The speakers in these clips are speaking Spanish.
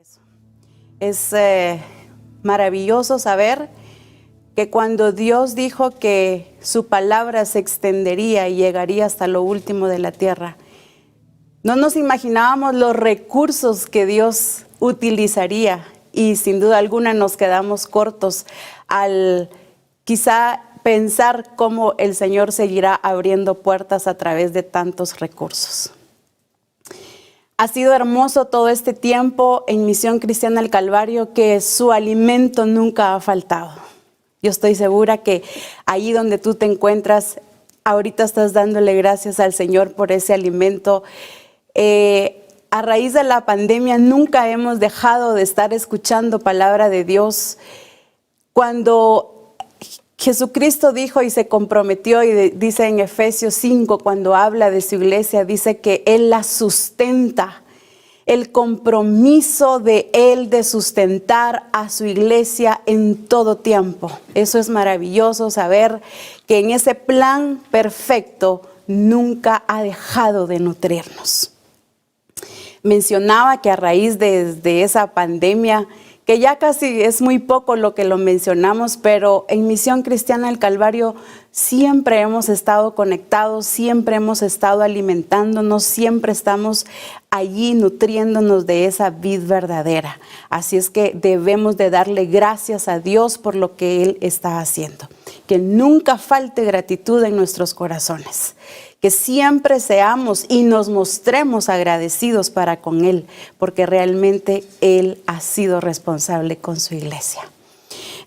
eso. Es maravilloso saber que cuando Dios dijo que su palabra se extendería y llegaría hasta lo último de la tierra, no nos imaginábamos los recursos que Dios utilizaría y sin duda alguna nos quedamos cortos al quizá pensar cómo el Señor seguirá abriendo puertas a través de tantos recursos. Ha sido hermoso todo este tiempo en Misión Cristiana del Calvario, que su alimento nunca ha faltado. Yo estoy segura que ahí donde tú te encuentras, ahorita estás dándole gracias al Señor por ese alimento. A raíz de la pandemia nunca hemos dejado de estar escuchando palabra de Dios. Cuando Jesucristo dijo y se comprometió, y dice en Efesios 5, cuando habla de su iglesia, dice que Él la sustenta. El compromiso de Él de sustentar a su iglesia en todo tiempo. Eso es maravilloso saber que en ese plan perfecto nunca ha dejado de nutrirnos. Mencionaba que a raíz de esa pandemia, que ya casi es muy poco lo que lo mencionamos, pero en Misión Cristiana del Calvario siempre hemos estado conectados, siempre hemos estado alimentándonos, siempre estamos allí nutriéndonos de esa vid verdadera. Así es que debemos de darle gracias a Dios por lo que Él está haciendo. Que nunca falte gratitud en nuestros corazones. Que siempre seamos y nos mostremos agradecidos para con Él, porque realmente Él ha sido responsable con su iglesia.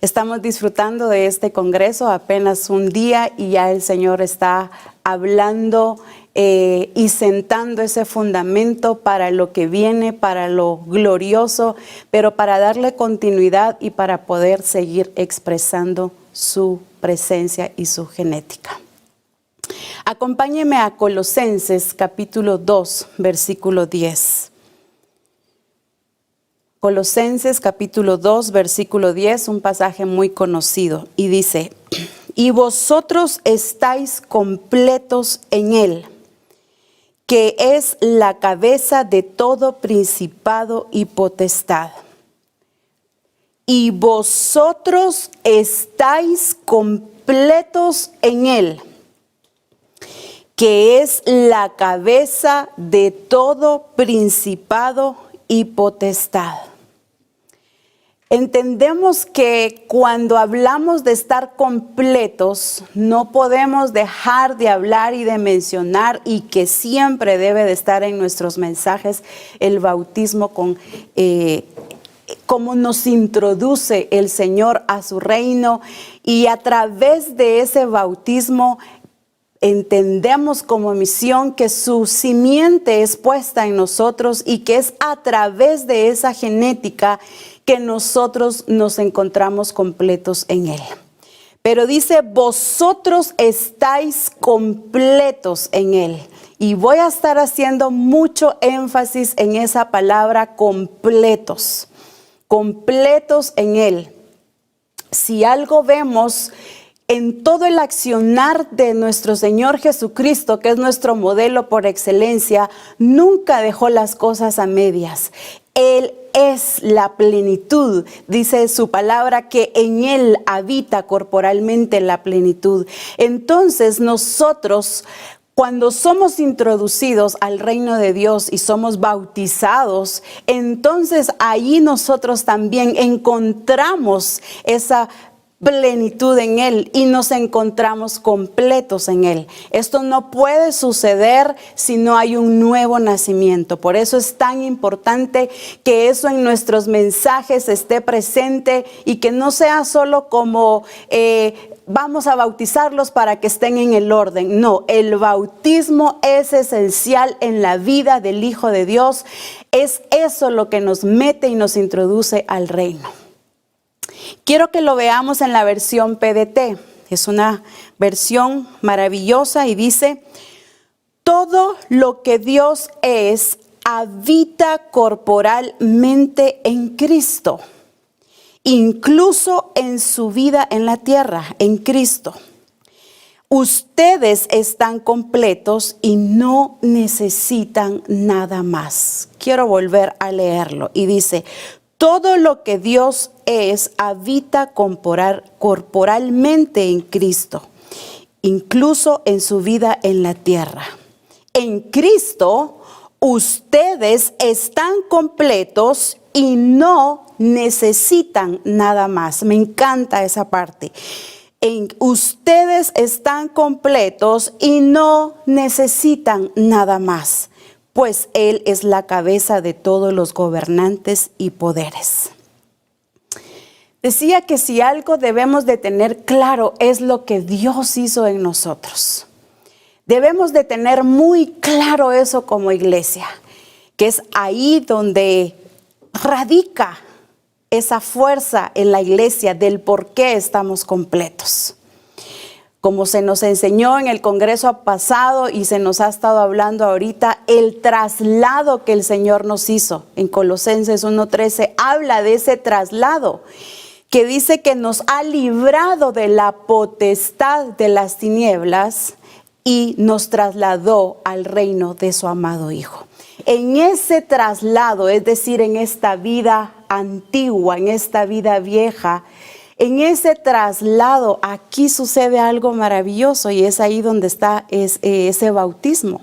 Estamos disfrutando de este congreso apenas un día y ya el Señor está hablando y sentando ese fundamento para lo que viene, para lo glorioso, pero para darle continuidad y para poder seguir expresando su presencia y su genética. Acompáñeme a Colosenses capítulo 2, versículo 10. Colosenses capítulo 2, versículo 10, un pasaje muy conocido, y dice: y vosotros estáis completos en Él, que es la cabeza de todo principado y potestad. Y vosotros estáis completos en Él, que es la cabeza de todo principado y potestad. Entendemos que cuando hablamos de estar completos, no podemos dejar de hablar y de mencionar, y que siempre debe de estar en nuestros mensajes, el bautismo, con cómo nos introduce el Señor a su reino, y a través de ese bautismo entendemos como misión que su simiente es puesta en nosotros y que es a través de esa genética que nosotros nos encontramos completos en Él. Pero dice: vosotros estáis completos en Él. Y voy a estar haciendo mucho énfasis en esa palabra completos. Completos en Él. Si algo vemos en todo el accionar de nuestro Señor Jesucristo, que es nuestro modelo por excelencia, nunca dejó las cosas a medias. Él es la plenitud, dice su palabra, que en Él habita corporalmente la plenitud. Entonces nosotros, cuando somos introducidos al reino de Dios y somos bautizados, entonces ahí nosotros también encontramos esa plenitud en Él y nos encontramos completos en Él. Esto no puede suceder si no hay un nuevo nacimiento. Por eso es tan importante que eso en nuestros mensajes esté presente y que no sea solo como vamos a bautizarlos para que estén en el orden. No, el bautismo es esencial en la vida del Hijo de Dios. Es eso lo que nos mete y nos introduce al reino. Quiero que lo veamos en la versión PDT. Es una versión maravillosa y dice: todo lo que Dios es habita corporalmente en Cristo, incluso en su vida en la tierra, en Cristo. Ustedes están completos y no necesitan nada más. Quiero volver a leerlo y dice, todo lo que Dios es habita corporalmente en Cristo, incluso en su vida en la tierra. En Cristo, ustedes están completos y no necesitan nada más. Me encanta esa parte. Ustedes están completos y no necesitan nada más, pues Él es la cabeza de todos los gobernantes y poderes. Decía que si algo debemos de tener claro es lo que Dios hizo en nosotros. Debemos de tener muy claro eso como iglesia, que es ahí donde radica esa fuerza en la iglesia del por qué estamos completos. Como se nos enseñó en el congreso pasado y se nos ha estado hablando ahorita, el traslado que el Señor nos hizo en Colosenses 1:13 habla de ese traslado que dice que nos ha librado de la potestad de las tinieblas y nos trasladó al reino de su amado Hijo. En ese traslado, es decir, en esta vida antigua, en esta vida vieja, en ese traslado, aquí sucede algo maravilloso y es ahí donde está ese bautismo.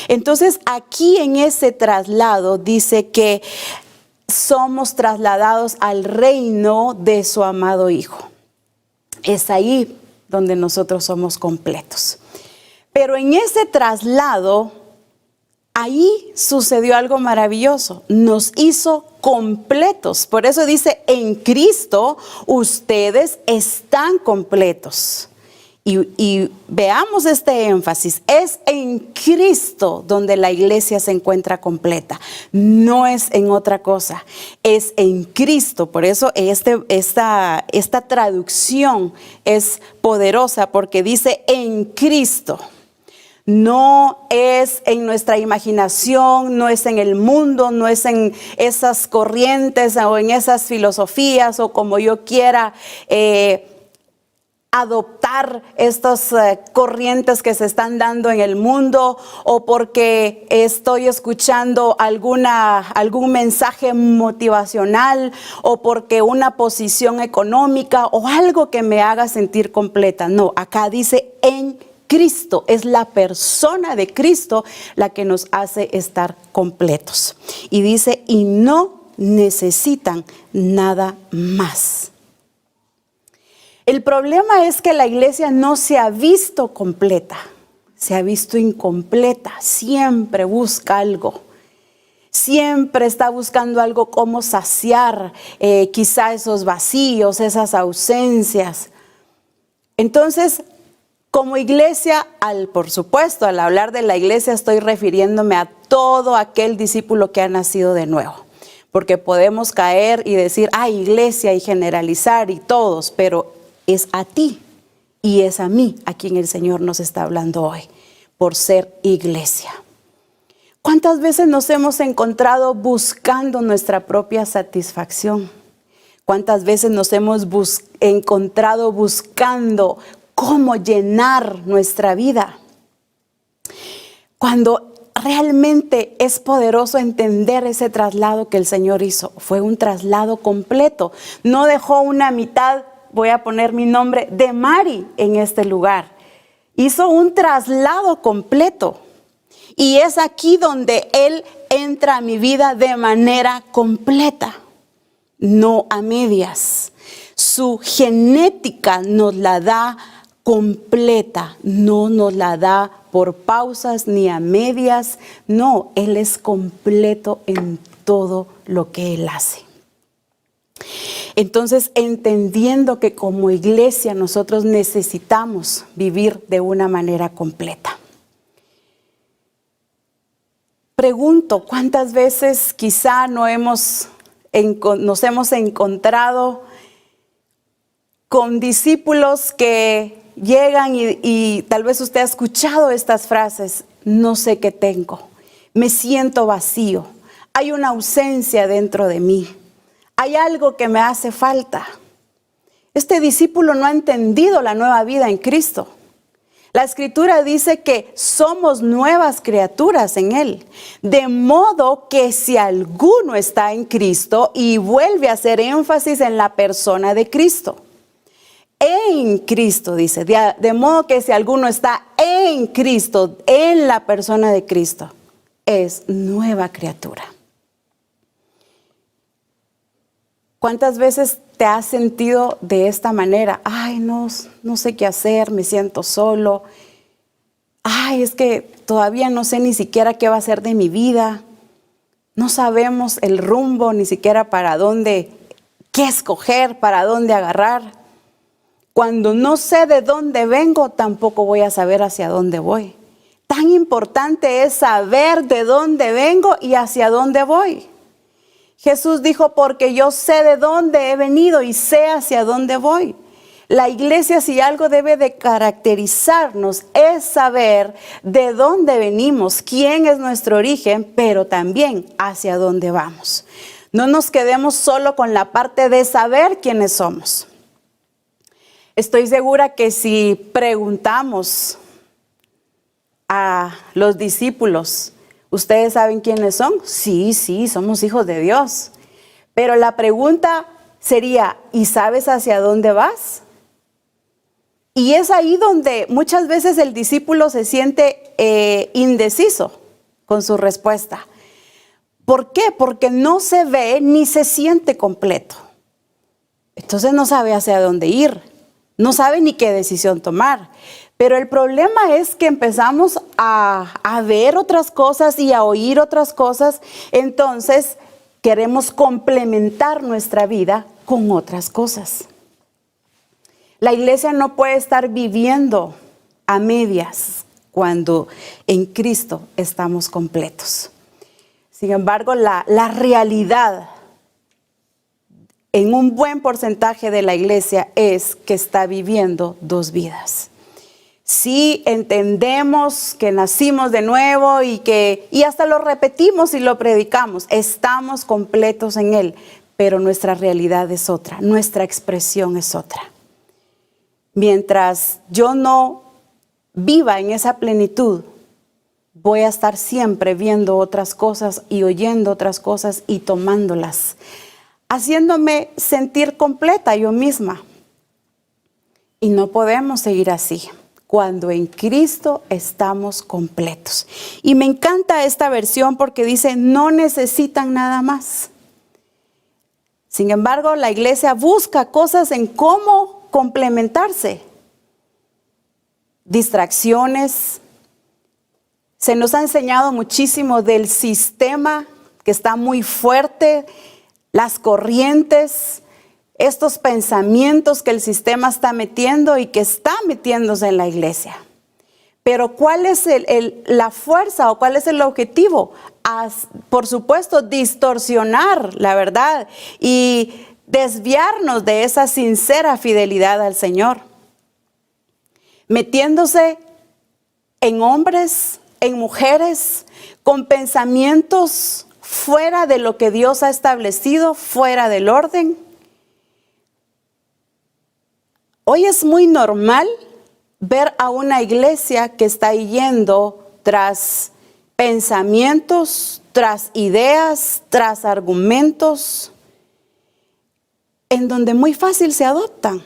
Entonces, aquí en ese traslado dice que somos trasladados al reino de su amado Hijo. Es ahí donde nosotros somos completos. Pero en ese traslado, ahí sucedió algo maravilloso, nos hizo completos. Por eso dice, en Cristo ustedes están completos. Y veamos este énfasis, es en Cristo donde la iglesia se encuentra completa, no es en otra cosa, es en Cristo. Por eso esta traducción es poderosa porque dice en Cristo. No es en nuestra imaginación, no es en el mundo, no es en esas corrientes o en esas filosofías o como yo quiera adoptar estas corrientes que se están dando en el mundo o porque estoy escuchando algún mensaje motivacional o porque una posición económica o algo que me haga sentir completa. No, acá dice en Cristo, es la persona de Cristo la que nos hace estar completos. Y dice, y no necesitan nada más. El problema es que la iglesia no se ha visto completa, se ha visto incompleta, siempre busca algo. Siempre está buscando algo como saciar quizá esos vacíos, esas ausencias. Entonces, como iglesia, por supuesto, al hablar de la iglesia estoy refiriéndome a todo aquel discípulo que ha nacido de nuevo. Porque podemos caer y decir, iglesia y generalizar y todos, pero es a ti y es a mí a quien el Señor nos está hablando hoy, por ser iglesia. ¿Cuántas veces nos hemos encontrado buscando nuestra propia satisfacción? ¿Cuántas veces nos hemos encontrado buscando cómo llenar nuestra vida? Cuando realmente es poderoso entender ese traslado que el Señor hizo. Fue un traslado completo. No dejó una mitad, voy a poner mi nombre, de Mari en este lugar. Hizo un traslado completo. Y es aquí donde Él entra a mi vida de manera completa, no a medias. Su genética nos la da completa, no nos la da por pausas ni a medias. No, Él es completo en todo lo que Él hace. Entonces, entendiendo que como iglesia nosotros necesitamos vivir de una manera completa. Pregunto, ¿cuántas veces quizá nos hemos encontrado con discípulos que llegan y tal vez usted ha escuchado estas frases? No sé qué tengo, me siento vacío, hay una ausencia dentro de mí, hay algo que me hace falta. Este discípulo no ha entendido la nueva vida en Cristo. La Escritura dice que somos nuevas criaturas en Él. De modo que si alguno está en Cristo, y vuelve a hacer énfasis en la persona de Cristo. En Cristo, dice. De modo que si alguno está en Cristo, en la persona de Cristo, es nueva criatura. ¿Cuántas veces te has sentido de esta manera? Ay, no sé qué hacer, me siento solo. Ay, es que todavía no sé ni siquiera qué va a ser de mi vida. No sabemos el rumbo, ni siquiera para dónde, qué escoger, para dónde agarrar. Cuando no sé de dónde vengo, tampoco voy a saber hacia dónde voy. Tan importante es saber de dónde vengo y hacia dónde voy. Jesús dijo, porque yo sé de dónde he venido y sé hacia dónde voy. La iglesia, si algo debe de caracterizarnos, es saber de dónde venimos, quién es nuestro origen, pero también hacia dónde vamos. No nos quedemos solo con la parte de saber quiénes somos. Estoy segura que si preguntamos a los discípulos, ¿ustedes saben quiénes son? Sí, somos hijos de Dios. Pero la pregunta sería, ¿y sabes hacia dónde vas? Y es ahí donde muchas veces el discípulo se siente indeciso con su respuesta. ¿Por qué? Porque no se ve ni se siente completo. Entonces no sabe hacia dónde ir, no sabe ni qué decisión tomar. Pero el problema es que empezamos a ver otras cosas y a oír otras cosas. Entonces queremos complementar nuestra vida con otras cosas. La iglesia no puede estar viviendo a medias cuando en Cristo estamos completos. Sin embargo, la realidad en un buen porcentaje de la iglesia es que está viviendo dos vidas. Sí entendemos que nacimos de nuevo y hasta lo repetimos y lo predicamos. Estamos completos en Él, pero nuestra realidad es otra, nuestra expresión es otra. Mientras yo no viva en esa plenitud, voy a estar siempre viendo otras cosas y oyendo otras cosas y tomándolas, haciéndome sentir completa yo misma. Y no podemos seguir así, cuando en Cristo estamos completos. Y me encanta esta versión porque dice, no necesitan nada más. Sin embargo, la iglesia busca cosas en cómo complementarse. Distracciones. Se nos ha enseñado muchísimo del sistema que está muy fuerte, las corrientes, estos pensamientos que el sistema está metiendo y que está metiéndose en la iglesia. Pero ¿cuál es la fuerza o cuál es el objetivo? Por supuesto, distorsionar la verdad y desviarnos de esa sincera fidelidad al Señor. Metiéndose en hombres, en mujeres, con pensamientos fuera de lo que Dios ha establecido, fuera del orden. Hoy es muy normal ver a una iglesia que está yendo tras pensamientos, tras ideas, tras argumentos, en donde muy fácil se adoptan.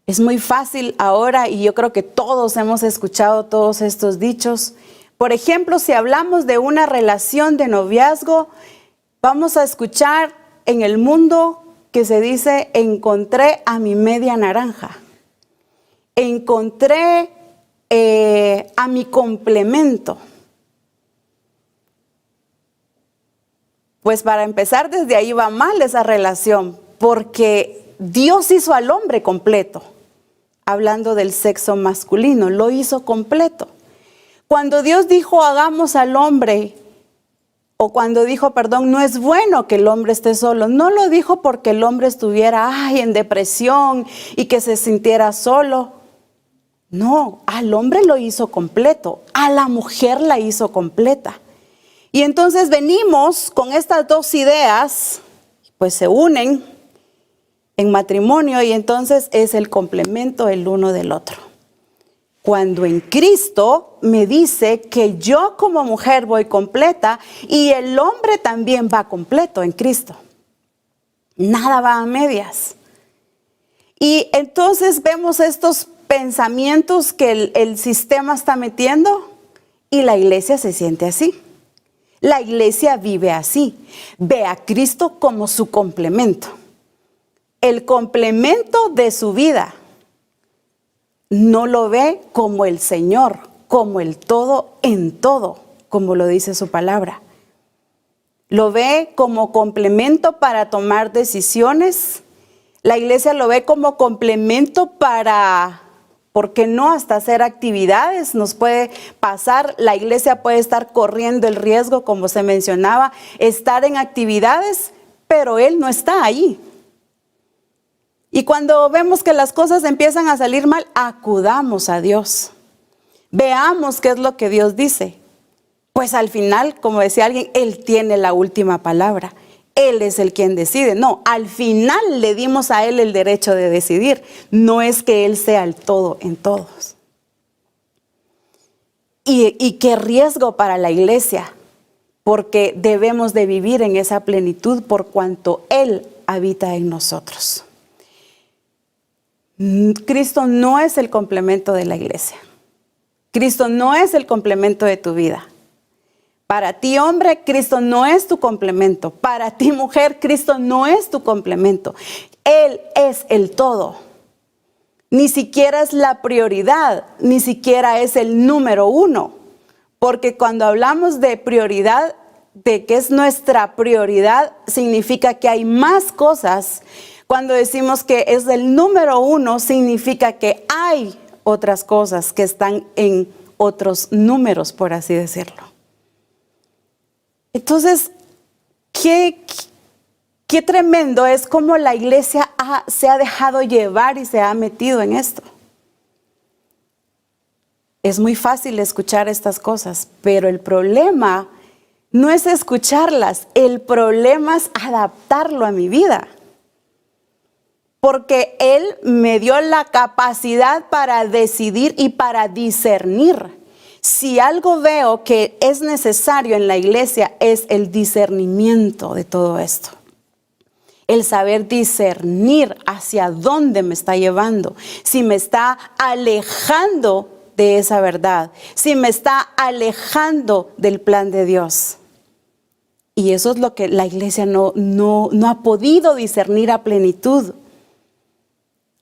Es muy fácil ahora, y yo creo que todos hemos escuchado todos estos dichos. Por ejemplo, si hablamos de una relación de noviazgo, vamos a escuchar en el mundo que se dice, encontré a mi media naranja. Encontré a mi complemento. Pues para empezar, desde ahí va mal esa relación, porque Dios hizo al hombre completo. Hablando del sexo masculino, lo hizo completo. Cuando Dios dijo, hagamos al hombre, o cuando dijo, no es bueno que el hombre esté solo, no lo dijo porque el hombre estuviera en depresión y que se sintiera solo. No, al hombre lo hizo completo, a la mujer la hizo completa. Y entonces venimos con estas dos ideas, pues se unen en matrimonio y entonces es el complemento el uno del otro. Cuando en Cristo me dice que yo como mujer voy completa y el hombre también va completo en Cristo. Nada va a medias. Y entonces vemos estos pensamientos que el sistema está metiendo y la iglesia se siente así. La iglesia vive así. Ve a Cristo como su complemento. El complemento de su vida. No lo ve como el Señor, como el todo en todo, como lo dice su palabra. Lo ve como complemento para tomar decisiones. La iglesia lo ve como complemento para, ¿por qué no?, hasta hacer actividades. Nos puede pasar, la iglesia puede estar corriendo el riesgo, como se mencionaba, estar en actividades, pero Él no está ahí. Y cuando vemos que las cosas empiezan a salir mal, acudamos a Dios. Veamos qué es lo que Dios dice. Pues al final, como decía alguien, Él tiene la última palabra. Él es el quien decide. No, al final le dimos a Él el derecho de decidir. No es que Él sea el todo en todos. Y qué riesgo para la iglesia, porque debemos de vivir en esa plenitud por cuanto Él habita en nosotros. Cristo no es el complemento de la iglesia. Cristo no es el complemento de tu vida. Para ti, hombre, Cristo no es tu complemento. Para ti, mujer, Cristo no es tu complemento. Él es el todo. Ni siquiera es la prioridad, ni siquiera es el número uno. Porque cuando hablamos de prioridad, de que es nuestra prioridad, significa que hay más cosas. Cuando decimos que es el número uno, significa que hay otras cosas que están en otros números, por así decirlo. Entonces, qué tremendo es cómo la iglesia se ha dejado llevar y se ha metido en esto. Es muy fácil escuchar estas cosas, pero el problema no es escucharlas, el problema es adaptarlo a mi vida. Porque Él me dio la capacidad para decidir y para discernir. Si algo veo que es necesario en la iglesia es el discernimiento de todo esto. El saber discernir hacia dónde me está llevando. Si me está alejando de esa verdad. Si me está alejando del plan de Dios. Y eso es lo que la iglesia no ha podido discernir a plenitud.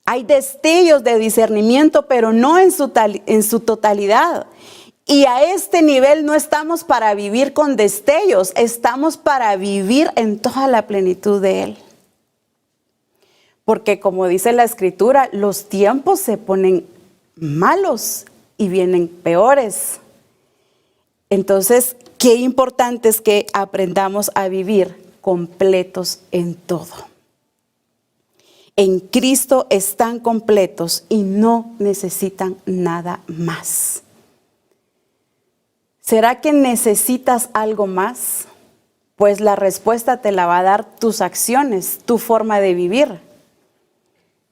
Hay destellos de discernimiento, pero no en su totalidad. Y a este nivel no estamos para vivir con destellos, estamos para vivir en toda la plenitud de Él. Porque como dice la Escritura, los tiempos se ponen malos y vienen peores. Entonces, qué importante es que aprendamos a vivir completos en todo. En Cristo están completos y no necesitan nada más. ¿Será que necesitas algo más? Pues la respuesta te la va a dar tus acciones, tu forma de vivir.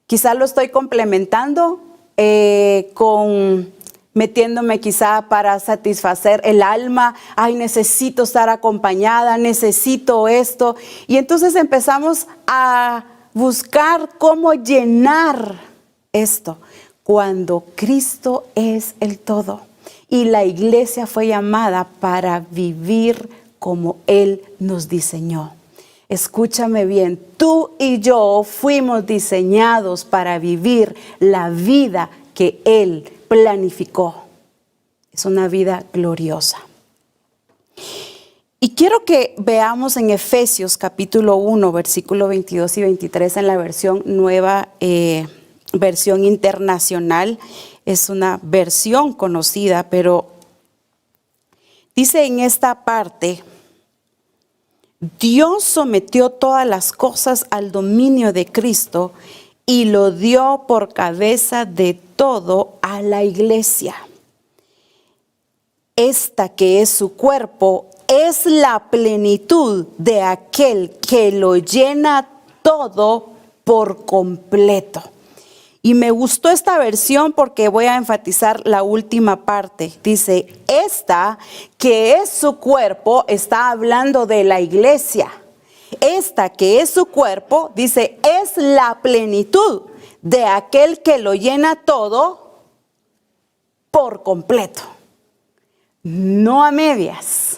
Quizá lo estoy complementando metiéndome quizá para satisfacer el alma. Ay, necesito estar acompañada, necesito esto. Y entonces empezamos a buscar cómo llenar esto, cuando Cristo es el todo. Y la iglesia fue llamada para vivir como Él nos diseñó. Escúchame bien, tú y yo fuimos diseñados para vivir la vida que Él planificó. Es una vida gloriosa. Y quiero que veamos en Efesios capítulo 1, versículo 22 y 23 en la versión nueva, versión internacional. Es una versión conocida, pero dice en esta parte: Dios sometió todas las cosas al dominio de Cristo y lo dio por cabeza de todo a la iglesia. Esta que es su cuerpo es la plenitud de aquel que lo llena todo por completo. Y me gustó esta versión porque voy a enfatizar la última parte. Dice, esta que es su cuerpo, está hablando de la iglesia. Esta que es su cuerpo, dice, es la plenitud de aquel que lo llena todo por completo. No a medias.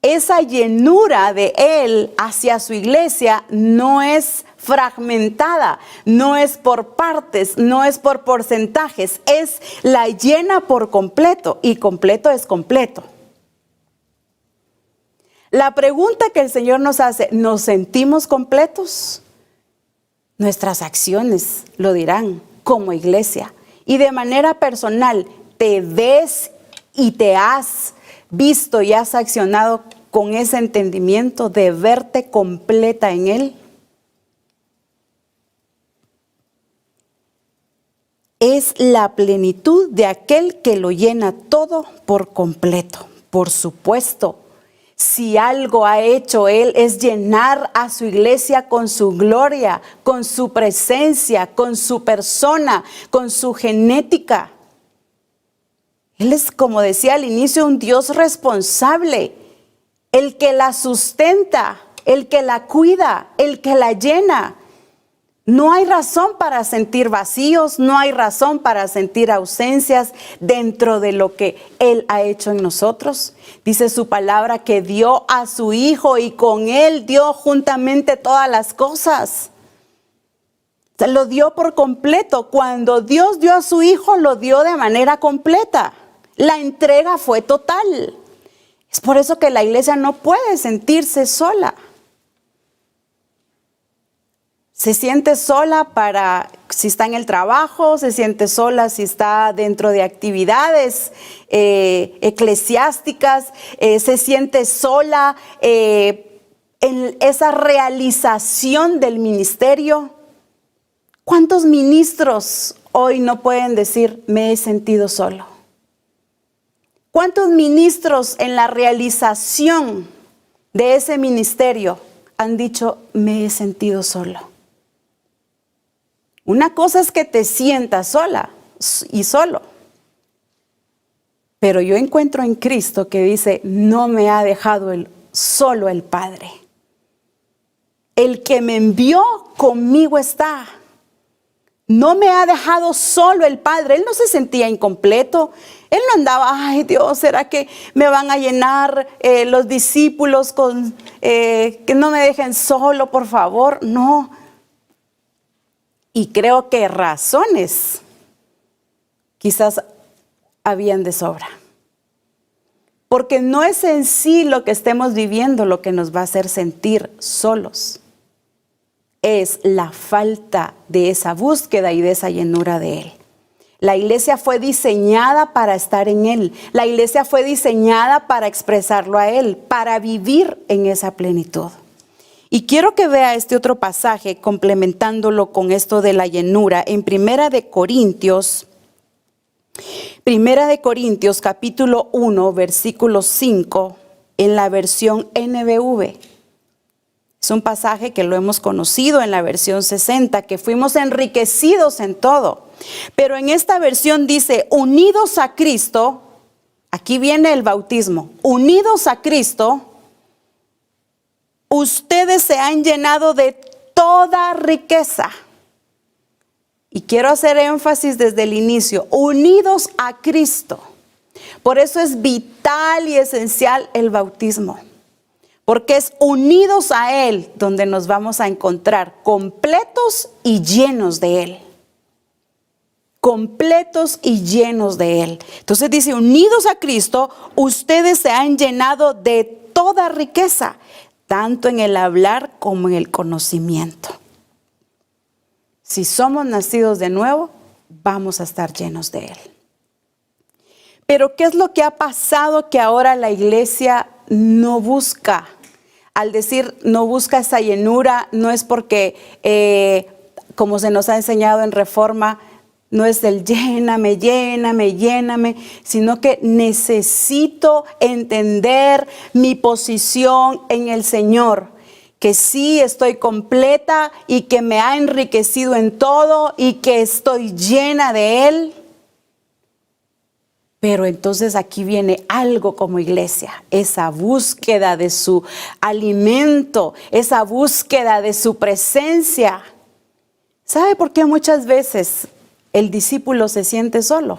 Esa llenura de Él hacia su iglesia no es fragmentada, no es por partes, no es por porcentajes, es la llena por completo, y completo es completo. La pregunta que el Señor nos hace, ¿nos sentimos completos? Nuestras acciones lo dirán como iglesia. Y de manera personal, ¿te ves y te has visto y has accionado con ese entendimiento de verte completa en Él? Es la plenitud de aquel que lo llena todo por completo. Por supuesto, si algo ha hecho Él es llenar a su iglesia con su gloria, con su presencia, con su persona, con su genética. Él es, como decía al inicio, un Dios responsable, el que la sustenta, el que la cuida, el que la llena. No hay razón para sentir vacíos, no hay razón para sentir ausencias dentro de lo que Él ha hecho en nosotros. Dice su palabra que dio a su Hijo y con Él dio juntamente todas las cosas. Se lo dio por completo. Cuando Dios dio a su Hijo, lo dio de manera completa. La entrega fue total. Es por eso que la iglesia no puede sentirse sola. Se siente sola si está en el trabajo, se siente sola si está dentro de actividades eclesiásticas, se siente sola en esa realización del ministerio. ¿Cuántos ministros hoy no pueden decir, me he sentido solo? ¿Cuántos ministros en la realización de ese ministerio han dicho, me he sentido solo? Una cosa es que te sientas sola y solo. Pero yo encuentro en Cristo que dice, no me ha dejado solo el Padre. El que me envió conmigo está. No me ha dejado solo el Padre. Él no se sentía incompleto. Él no andaba, ay Dios, ¿será que me van a llenar los discípulos que no me dejen solo, por favor? No. Y creo que razones quizás habían de sobra. Porque no es en sí lo que estemos viviendo lo que nos va a hacer sentir solos. Es la falta de esa búsqueda y de esa llenura de Él. La iglesia fue diseñada para estar en Él. La iglesia fue diseñada para expresarlo a Él, para vivir en esa plenitud. Y quiero que vea este otro pasaje complementándolo con esto de la llenura en Primera de Corintios capítulo 1, versículo 5, en la versión NBV. Es un pasaje que lo hemos conocido en la versión 60, que fuimos enriquecidos en todo. Pero en esta versión dice, unidos a Cristo, aquí viene el bautismo, unidos a Cristo, ustedes se han llenado de toda riqueza. Y quiero hacer énfasis desde el inicio, unidos a Cristo. Por eso es vital y esencial el bautismo. Porque es unidos a Él donde nos vamos a encontrar completos y llenos de Él. Completos y llenos de Él. Entonces dice, unidos a Cristo, ustedes se han llenado de toda riqueza, tanto en el hablar como en el conocimiento. Si somos nacidos de nuevo, vamos a estar llenos de Él. Pero ¿qué es lo que ha pasado que ahora la iglesia no busca? Al decir no busca esa llenura, no es porque, como se nos ha enseñado en Reforma, no es el lléname, lléname, lléname, sino que necesito entender mi posición en el Señor. que sí estoy completa y que me ha enriquecido en todo y que estoy llena de Él. Pero entonces aquí viene algo como iglesia, esa búsqueda de su alimento, esa búsqueda de su presencia. ¿Sabe por qué muchas veces el discípulo se siente solo?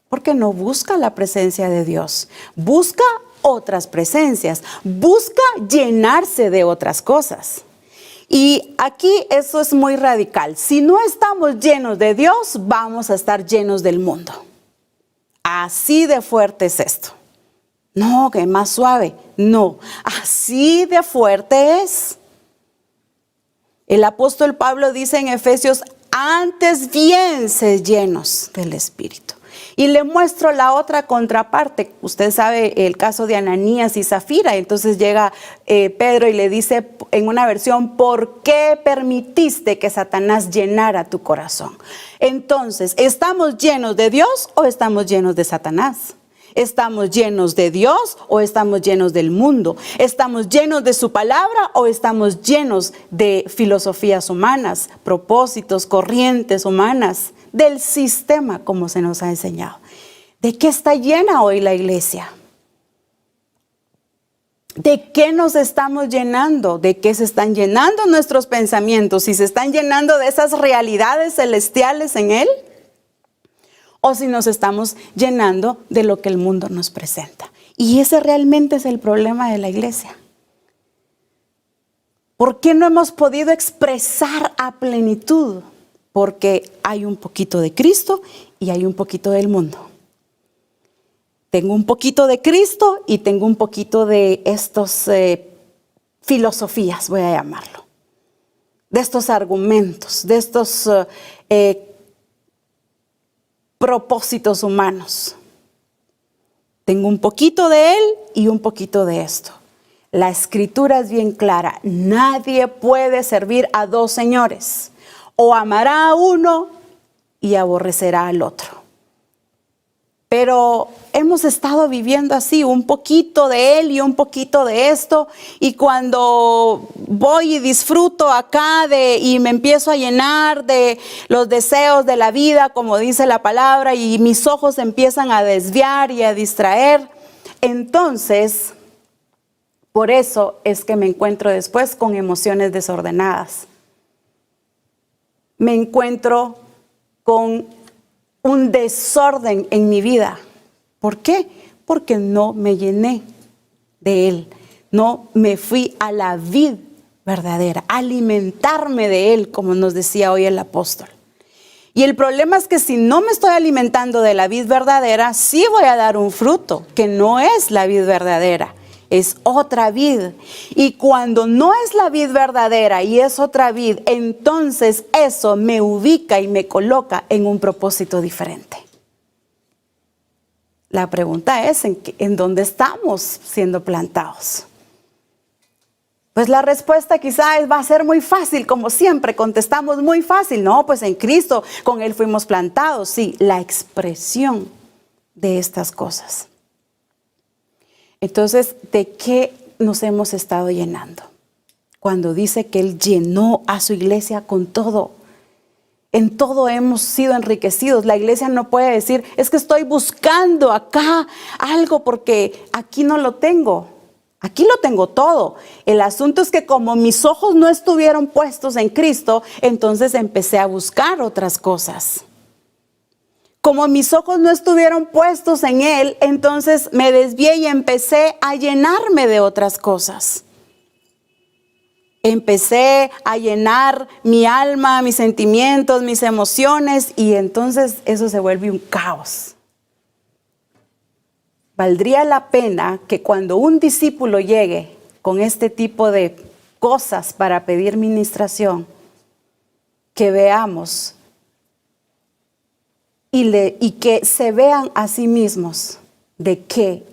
Porque no busca la presencia de Dios, busca otras presencias, busca llenarse de otras cosas. Y aquí eso es muy radical. Si no estamos llenos de Dios, vamos a estar llenos del mundo. Así de fuerte es esto. No, que más suave. No, así de fuerte es. El apóstol Pablo dice en Efesios, antes bien sed llenos del Espíritu. Y le muestro la otra contraparte. Usted sabe el caso de Ananías y Zafira. Entonces llega Pedro y le dice en una versión, ¿por qué permitiste que Satanás llenara tu corazón? Entonces, ¿estamos llenos de Dios o estamos llenos de Satanás? ¿Estamos llenos de Dios o estamos llenos del mundo? ¿Estamos llenos de su palabra o estamos llenos de filosofías humanas, propósitos, corrientes humanas, del sistema como se nos ha enseñado? ¿De qué está llena hoy la iglesia? ¿De qué nos estamos llenando? ¿De qué se están llenando nuestros pensamientos? ¿Si se están llenando de esas realidades celestiales en Él? ¿O si nos estamos llenando de lo que el mundo nos presenta? Y ese realmente es el problema de la iglesia. ¿Por qué no hemos podido expresar a plenitud? Porque hay un poquito de Cristo y hay un poquito del mundo. Tengo un poquito de Cristo y tengo un poquito de estos filosofías, voy a llamarlo. De estos argumentos, de estos propósitos humanos. Tengo un poquito de Él y un poquito de esto. La escritura es bien clara. Nadie puede servir a dos señores. O amará a uno y aborrecerá al otro. Pero hemos estado viviendo así, un poquito de Él y un poquito de esto. Y cuando voy y disfruto acá y me empiezo a llenar de los deseos de la vida, como dice la palabra, y mis ojos empiezan a desviar y a distraer, entonces, por eso es que me encuentro después con emociones desordenadas. Me encuentro con un desorden en mi vida. ¿Por qué? Porque no me llené de Él. No me fui a la vid verdadera, a alimentarme de Él, como nos decía hoy el apóstol. Y el problema es que si no me estoy alimentando de la vid verdadera, sí voy a dar un fruto que no es la vid verdadera. Es otra vid. Y cuando no es la vid verdadera y es otra vid, entonces eso me ubica y me coloca en un propósito diferente. La pregunta es, ¿en dónde estamos siendo plantados? Pues la respuesta quizás va a ser muy fácil, como siempre, contestamos muy fácil. No, pues en Cristo, con Él fuimos plantados. Sí, la expresión de estas cosas. Entonces, ¿de qué nos hemos estado llenando? Cuando dice que Él llenó a su iglesia con todo. En todo hemos sido enriquecidos. La iglesia no puede decir, es que estoy buscando acá algo porque aquí no lo tengo. Aquí lo tengo todo. El asunto es que como mis ojos no estuvieron puestos en Cristo, entonces empecé a buscar otras cosas. Como mis ojos no estuvieron puestos en Él, entonces me desvié y empecé a llenarme de otras cosas. Empecé a llenar mi alma, mis sentimientos, mis emociones, y entonces eso se vuelve un caos. Valdría la pena que cuando un discípulo llegue con este tipo de cosas para pedir ministración, que veamos y que se vean a sí mismos de qué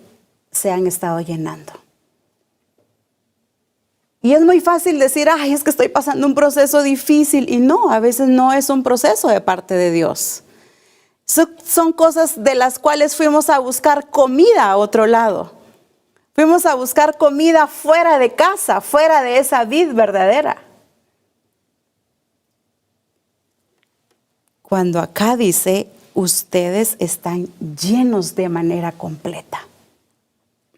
se han estado llenando. Y es muy fácil decir, ay, es que estoy pasando un proceso difícil. Y no, a veces no es un proceso de parte de Dios. Son cosas de las cuales fuimos a buscar comida a otro lado. Fuimos a buscar comida fuera de casa, fuera de esa vid verdadera. Cuando acá dice, ustedes están llenos de manera completa.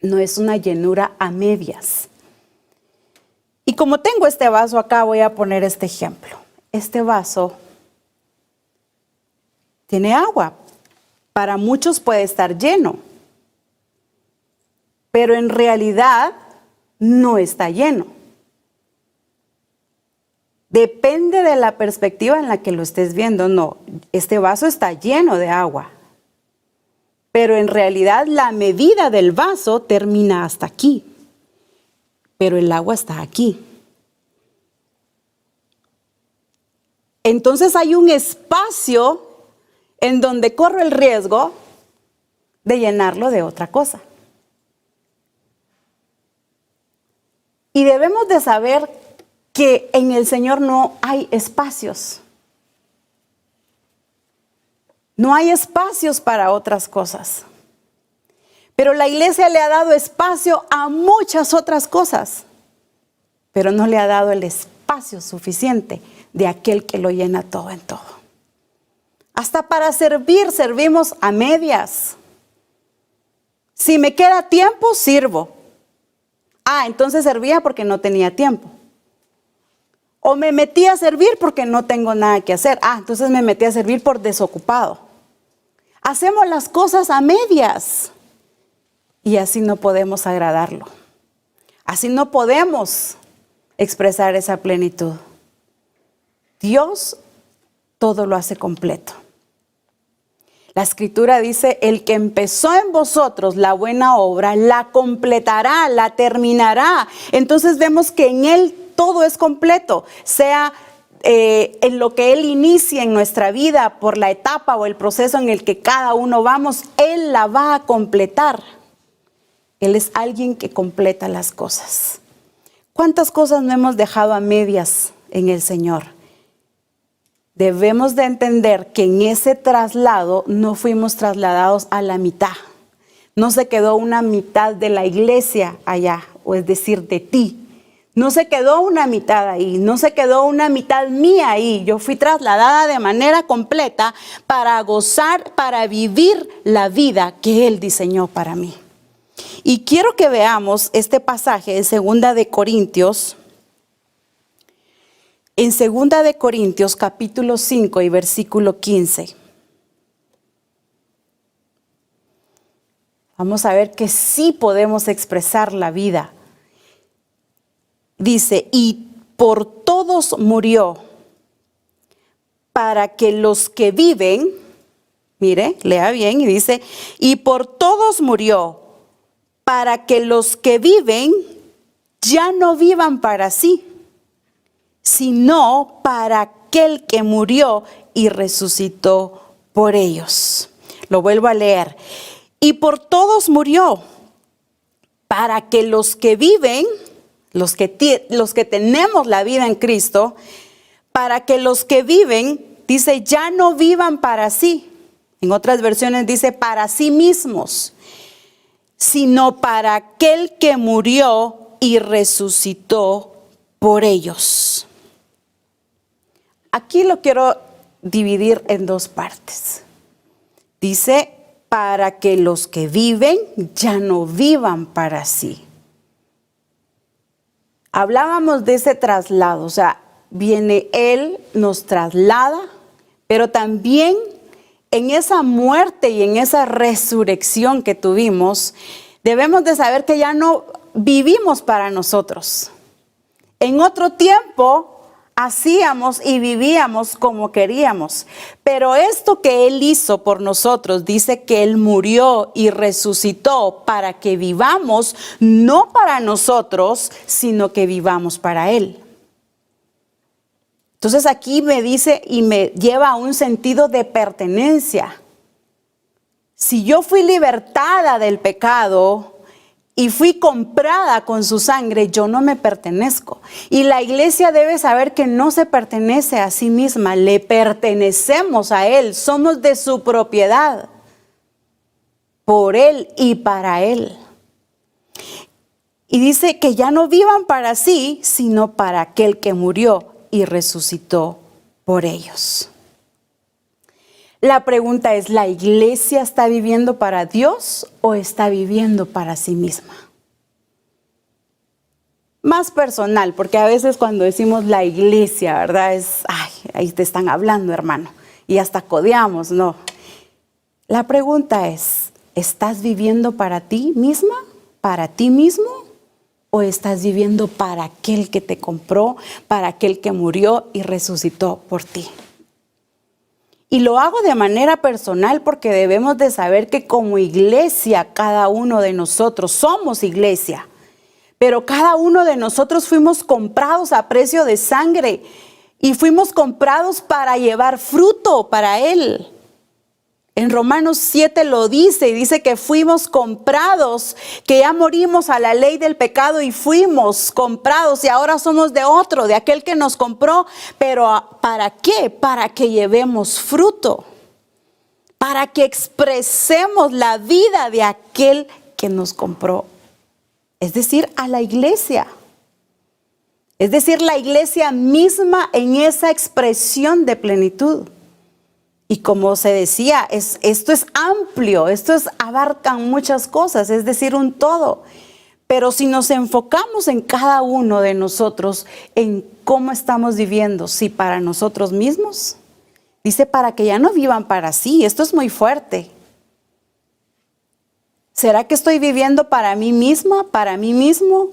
No es una llenura a medias. Y como tengo este vaso acá, voy a poner este ejemplo. Este vaso tiene agua. Para muchos puede estar lleno, pero en realidad no está lleno. Depende de la perspectiva en la que lo estés viendo. No, este vaso está lleno de agua, pero en realidad la medida del vaso termina hasta aquí, pero el agua está aquí. Entonces hay un espacio en donde corro el riesgo de llenarlo de otra cosa. Y debemos de saber que en el Señor no hay espacios. No hay espacios para otras cosas. Pero la iglesia le ha dado espacio a muchas otras cosas, pero no le ha dado el espacio suficiente de aquel que lo llena todo en todo. Hasta para servir, servimos a medias. Si me queda tiempo, sirvo. Entonces servía porque no tenía tiempo. O me metí a servir porque no tengo nada que hacer. Entonces me metí a servir por desocupado. Hacemos las cosas a medias. Y así no podemos agradarlo. Así no podemos expresar esa plenitud. Dios todo lo hace completo. La Escritura dice, el que empezó en vosotros la buena obra, la completará, la terminará. Entonces vemos que en Él todo es completo, sea en lo que Él inicia en nuestra vida, por la etapa o el proceso en el que cada uno vamos, Él la va a completar. Él es alguien que completa las cosas. ¿Cuántas cosas no hemos dejado a medias en el Señor? Debemos de entender que en ese traslado no fuimos trasladados a la mitad. No se quedó una mitad de la iglesia allá, o es decir, de ti. No se quedó una mitad ahí, no se quedó una mitad mía ahí. Yo fui trasladada de manera completa para gozar, para vivir la vida que Él diseñó para mí. Y quiero que veamos este pasaje en 2 de Corintios. En 2 de Corintios capítulo 5 y versículo 15. Vamos a ver que sí podemos expresar la vida. Dice, y por todos murió, para que los que viven, mire, lea bien y dice, y por todos murió, para que los que viven ya no vivan para sí, sino para aquel que murió y resucitó por ellos. Lo vuelvo a leer. Y por todos murió, para que los que viven, los que tenemos la vida en Cristo, para que los que viven, dice, ya no vivan para sí. En otras versiones dice, para sí mismos, sino para aquel que murió y resucitó por ellos. Aquí lo quiero dividir en dos partes. Dice, para que los que viven ya no vivan para sí. Hablábamos de ese traslado, o sea, viene Él, nos traslada, pero también en esa muerte y en esa resurrección que tuvimos, debemos de saber que ya no vivimos para nosotros. En otro tiempo hacíamos y vivíamos como queríamos, pero esto que Él hizo por nosotros, dice que Él murió y resucitó para que vivamos, no para nosotros, sino que vivamos para Él. Entonces aquí me dice y me lleva a un sentido de pertenencia. Si yo fui libertada del pecado y fui comprada con su sangre, yo no me pertenezco. Y la iglesia debe saber que no se pertenece a sí misma, le pertenecemos a Él, somos de su propiedad, por Él y para Él. Y dice que ya no vivan para sí, sino para aquel que murió y resucitó por ellos. La pregunta es, ¿la iglesia está viviendo para Dios o está viviendo para sí misma? Más personal, porque a veces cuando decimos la iglesia, ¿verdad? Ahí te están hablando, hermano, y hasta codeamos, no. La pregunta es, ¿estás viviendo para ti misma, para ti mismo? ¿O estás viviendo para aquel que te compró, para aquel que murió y resucitó por ti? Y lo hago de manera personal porque debemos de saber que como iglesia, cada uno de nosotros somos iglesia. Pero cada uno de nosotros fuimos comprados a precio de sangre y fuimos comprados para llevar fruto para Él. En Romanos 7 lo dice y dice que fuimos comprados, que ya morimos a la ley del pecado y fuimos comprados y ahora somos de otro, de aquel que nos compró. Pero ¿para qué? Para que llevemos fruto, para que expresemos la vida de aquel que nos compró. Es decir, a la iglesia. Es decir, la iglesia misma en esa expresión de plenitud. Y como se decía, esto es amplio, abarcan muchas cosas, es decir, un todo. Pero si nos enfocamos en cada uno de nosotros, en cómo estamos viviendo, si para nosotros mismos, dice para que ya no vivan para sí, esto es muy fuerte. ¿Será que estoy viviendo para mí misma, para mí mismo?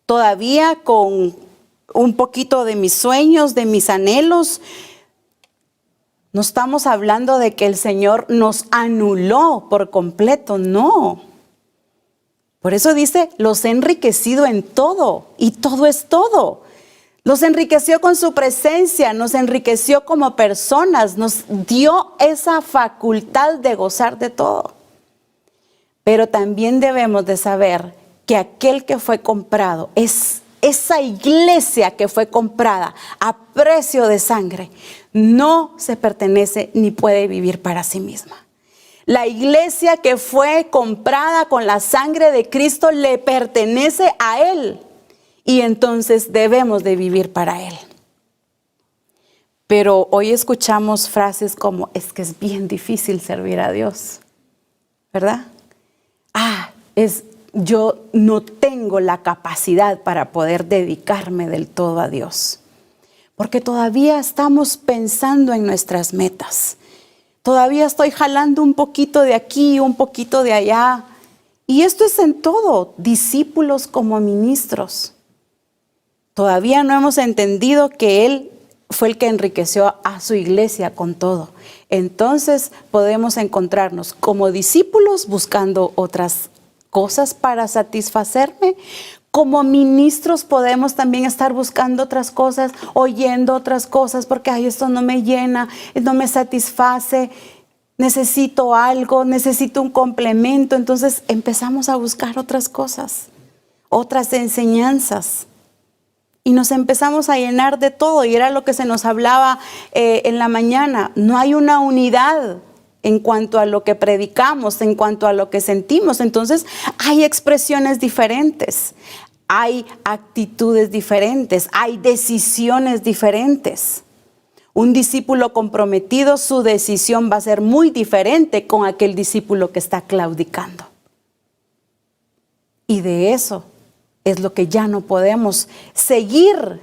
Todavía con un poquito de mis sueños, de mis anhelos. No estamos hablando de que el Señor nos anuló por completo, no. Por eso dice, los he enriquecido en todo, y todo es todo. Los enriqueció con su presencia, nos enriqueció como personas, nos dio esa facultad de gozar de todo. Pero también debemos de saber que aquel que fue comprado es esa iglesia que fue comprada a precio de sangre, no se pertenece ni puede vivir para sí misma. La iglesia que fue comprada con la sangre de Cristo le pertenece a Él y entonces debemos de vivir para Él. Pero hoy escuchamos frases como, es que es bien difícil servir a Dios, ¿verdad? Yo no tengo la capacidad para poder dedicarme del todo a Dios. Porque todavía estamos pensando en nuestras metas. Todavía estoy jalando un poquito de aquí, un poquito de allá. Y esto es en todo, discípulos como ministros. Todavía no hemos entendido que Él fue el que enriqueció a su iglesia con todo. Entonces podemos encontrarnos como discípulos buscando otras cosas para satisfacerme. Como ministros podemos también estar buscando otras cosas, oyendo otras cosas, porque esto no me llena, no me satisface, necesito algo, necesito un complemento. Entonces empezamos a buscar otras cosas, otras enseñanzas. Y nos empezamos a llenar de todo. Y era lo que se nos hablaba en la mañana. No hay una unidad en cuanto a lo que predicamos, en cuanto a lo que sentimos. Entonces hay expresiones diferentes, hay actitudes diferentes, hay decisiones diferentes. Un discípulo comprometido, su decisión va a ser muy diferente con aquel discípulo que está claudicando. Y de eso es lo que ya no podemos seguir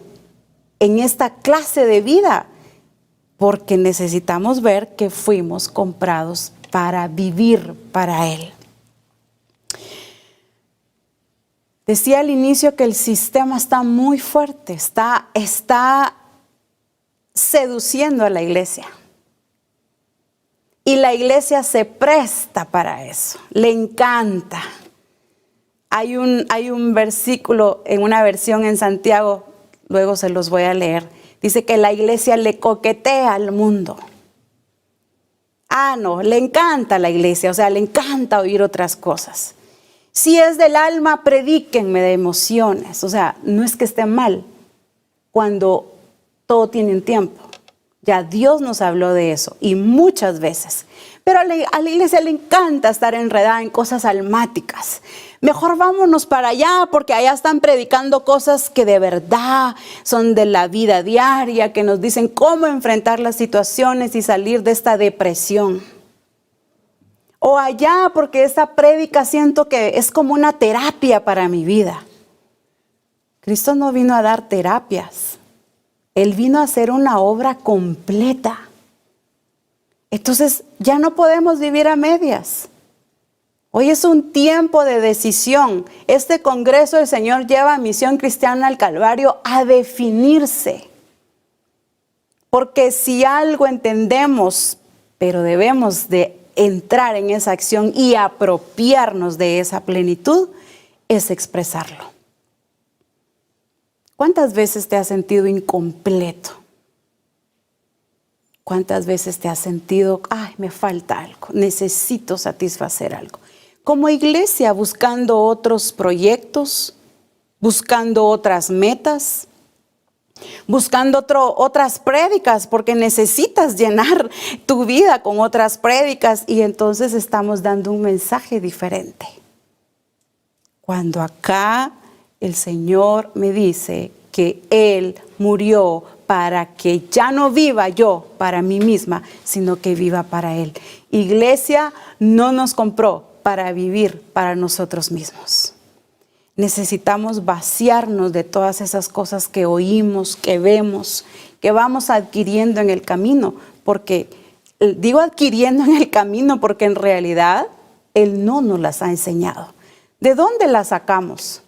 en esta clase de vida. Porque necesitamos ver que fuimos comprados para vivir para Él. Decía al inicio que el sistema está muy fuerte, está seduciendo a la iglesia. Y la iglesia se presta para eso, le encanta. Hay un versículo en una versión en Santiago, luego se los voy a leer. Dice que la iglesia le coquetea al mundo. No, le encanta la iglesia, o sea, le encanta oír otras cosas. Si es del alma, predíquenme de emociones. O sea, no es que esté mal cuando todo tiene un tiempo. Ya Dios nos habló de eso y muchas veces. Pero a la iglesia le encanta estar enredada en cosas almáticas. Mejor vámonos para allá porque allá están predicando cosas que de verdad son de la vida diaria, que nos dicen cómo enfrentar las situaciones y salir de esta depresión. O allá porque esta prédica siento que es como una terapia para mi vida. Cristo no vino a dar terapias. Él vino a hacer una obra completa. Entonces ya no podemos vivir a medias. Hoy es un tiempo de decisión. Este Congreso del Señor lleva a Misión Cristiana al Calvario a definirse. Porque si algo entendemos, pero debemos de entrar en esa acción y apropiarnos de esa plenitud, es expresarlo. ¿Cuántas veces te has sentido incompleto? ¿Cuántas veces te has sentido, ay, me falta algo, necesito satisfacer algo? Como iglesia, buscando otros proyectos, buscando otras metas, buscando otras prédicas, porque necesitas llenar tu vida con otras prédicas y entonces estamos dando un mensaje diferente. Cuando acá el Señor me dice que Él murió para que ya no viva yo para mí misma, sino que viva para Él. Iglesia no nos compró para vivir para nosotros mismos. Necesitamos vaciarnos de todas esas cosas que oímos, que vemos, que vamos adquiriendo en el camino, porque digo adquiriendo en el camino porque en realidad Él no nos las ha enseñado. ¿De dónde las sacamos?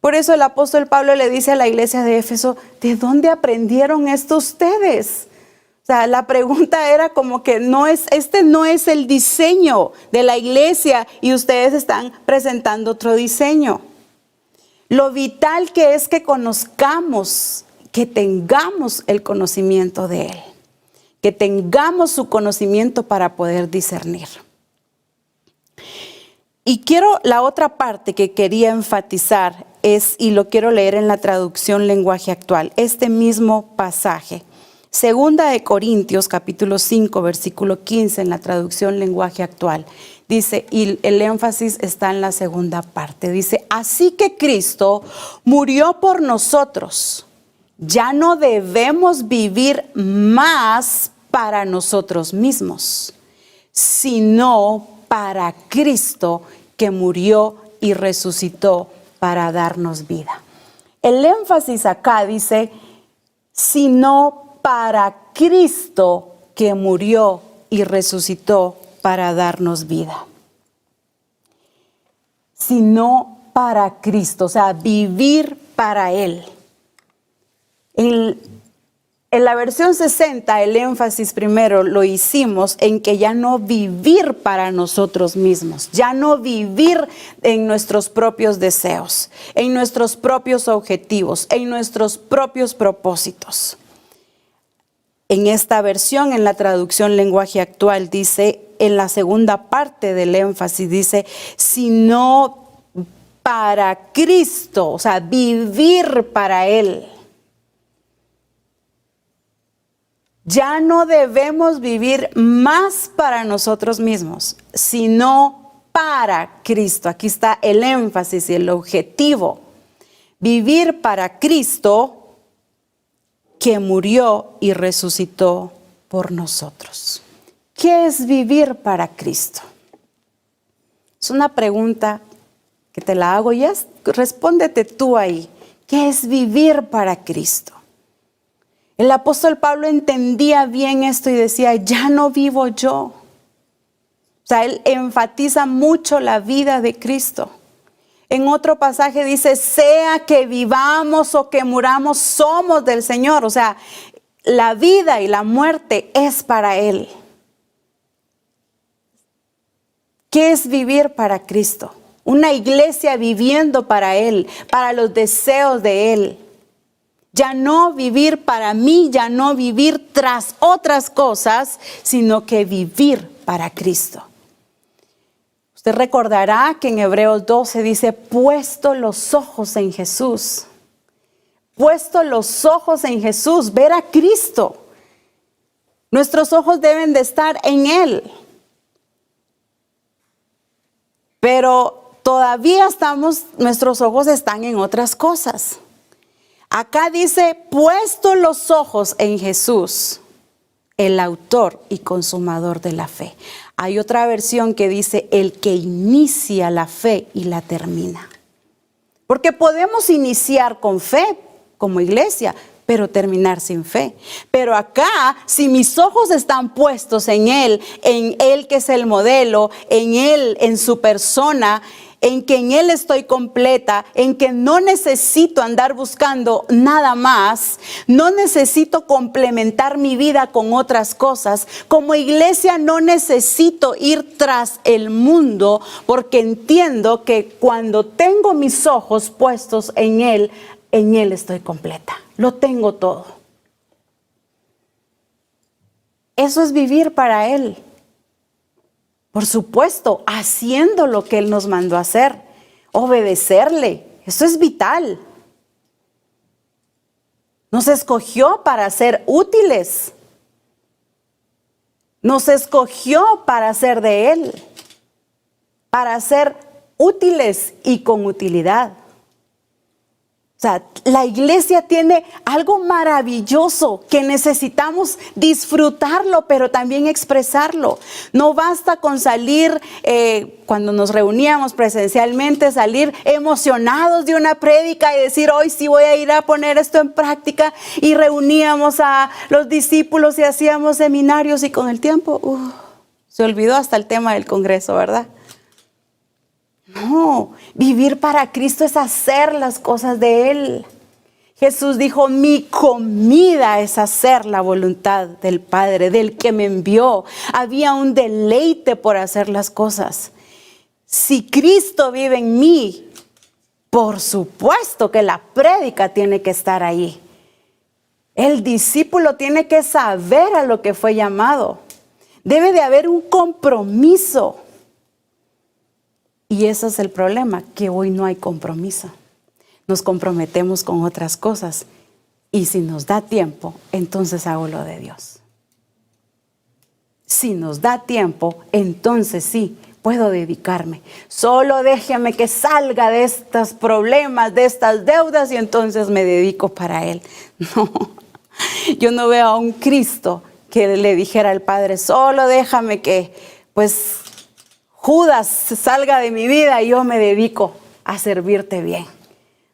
Por eso el apóstol Pablo le dice a la iglesia de Éfeso, ¿de dónde aprendieron esto ustedes? O sea, la pregunta era como que este no es el diseño de la iglesia y ustedes están presentando otro diseño. Lo vital que es que conozcamos, que tengamos el conocimiento de Él, que tengamos su conocimiento para poder discernir. Y quiero, la otra parte que quería enfatizar es, y lo quiero leer en la traducción lenguaje actual, este mismo pasaje. Segunda de Corintios, capítulo 5, versículo 15, en la traducción lenguaje actual. Dice, y el énfasis está en la segunda parte. Dice, así que Cristo murió por nosotros. Ya no debemos vivir más para nosotros mismos, sino para Cristo que murió y resucitó para darnos vida. El énfasis acá dice, sino para Cristo que murió y resucitó para darnos vida. Sino para Cristo, o sea, vivir para Él. En la versión 60, el énfasis primero lo hicimos en que ya no vivir para nosotros mismos, ya no vivir en nuestros propios deseos, en nuestros propios objetivos, en nuestros propios propósitos. En esta versión, en la traducción lenguaje actual, dice, en la segunda parte del énfasis, dice, sino para Cristo, o sea, vivir para Él. Ya no debemos vivir más para nosotros mismos, sino para Cristo. Aquí está el énfasis y el objetivo. Vivir para Cristo que murió y resucitó por nosotros. ¿Qué es vivir para Cristo? Es una pregunta que te la hago y respóndete tú ahí. ¿Qué es vivir para Cristo? El apóstol Pablo entendía bien esto y decía, ya no vivo yo. O sea, él enfatiza mucho la vida de Cristo. En otro pasaje dice, sea que vivamos o que muramos, somos del Señor. O sea, la vida y la muerte es para Él. ¿Qué es vivir para Cristo? Una iglesia viviendo para Él, para los deseos de Él. Ya no vivir para mí, ya no vivir tras otras cosas, sino que vivir para Cristo. Usted recordará que en Hebreos 12 dice, puesto los ojos en Jesús. Puesto los ojos en Jesús, ver a Cristo. Nuestros ojos deben de estar en Él. pero todavía nuestros ojos están en otras cosas. Acá dice, puesto los ojos en Jesús, el autor y consumador de la fe. Hay otra versión que dice, el que inicia la fe y la termina. Porque podemos iniciar con fe como iglesia, pero terminar sin fe. Pero acá, si mis ojos están puestos en Él que es el modelo, en Él, en su persona, en que en Él estoy completa, en que no necesito andar buscando nada más, no necesito complementar mi vida con otras cosas. Como iglesia no necesito ir tras el mundo, porque entiendo que cuando tengo mis ojos puestos en Él estoy completa. Lo tengo todo. Eso es vivir para Él. Por supuesto, haciendo lo que Él nos mandó a hacer, obedecerle. Eso es vital. Nos escogió para ser útiles. Nos escogió para ser de Él, para ser útiles y con utilidad. O sea, la iglesia tiene algo maravilloso que necesitamos disfrutarlo, pero también expresarlo. No basta con salir, cuando nos reuníamos presencialmente, salir emocionados de una prédica y decir, hoy sí voy a ir a poner esto en práctica. Y reuníamos a los discípulos y hacíamos seminarios y con el tiempo, se olvidó hasta el tema del congreso, ¿verdad? No, vivir para Cristo es hacer las cosas de Él. Jesús dijo, mi comida es hacer la voluntad del Padre, del que me envió. Había un deleite por hacer las cosas. Si Cristo vive en mí, por supuesto que la prédica tiene que estar ahí. El discípulo tiene que saber a lo que fue llamado. Debe de haber un compromiso. Y ese es el problema, que hoy no hay compromiso. Nos comprometemos con otras cosas. Y si nos da tiempo, entonces hago lo de Dios. Si nos da tiempo, entonces sí, puedo dedicarme. Solo déjeme que salga de estos problemas, de estas deudas, y entonces me dedico para Él. No, yo no veo a un Cristo que le dijera al Padre, solo déjame que, pues, Judas salga de mi vida y yo me dedico a servirte bien.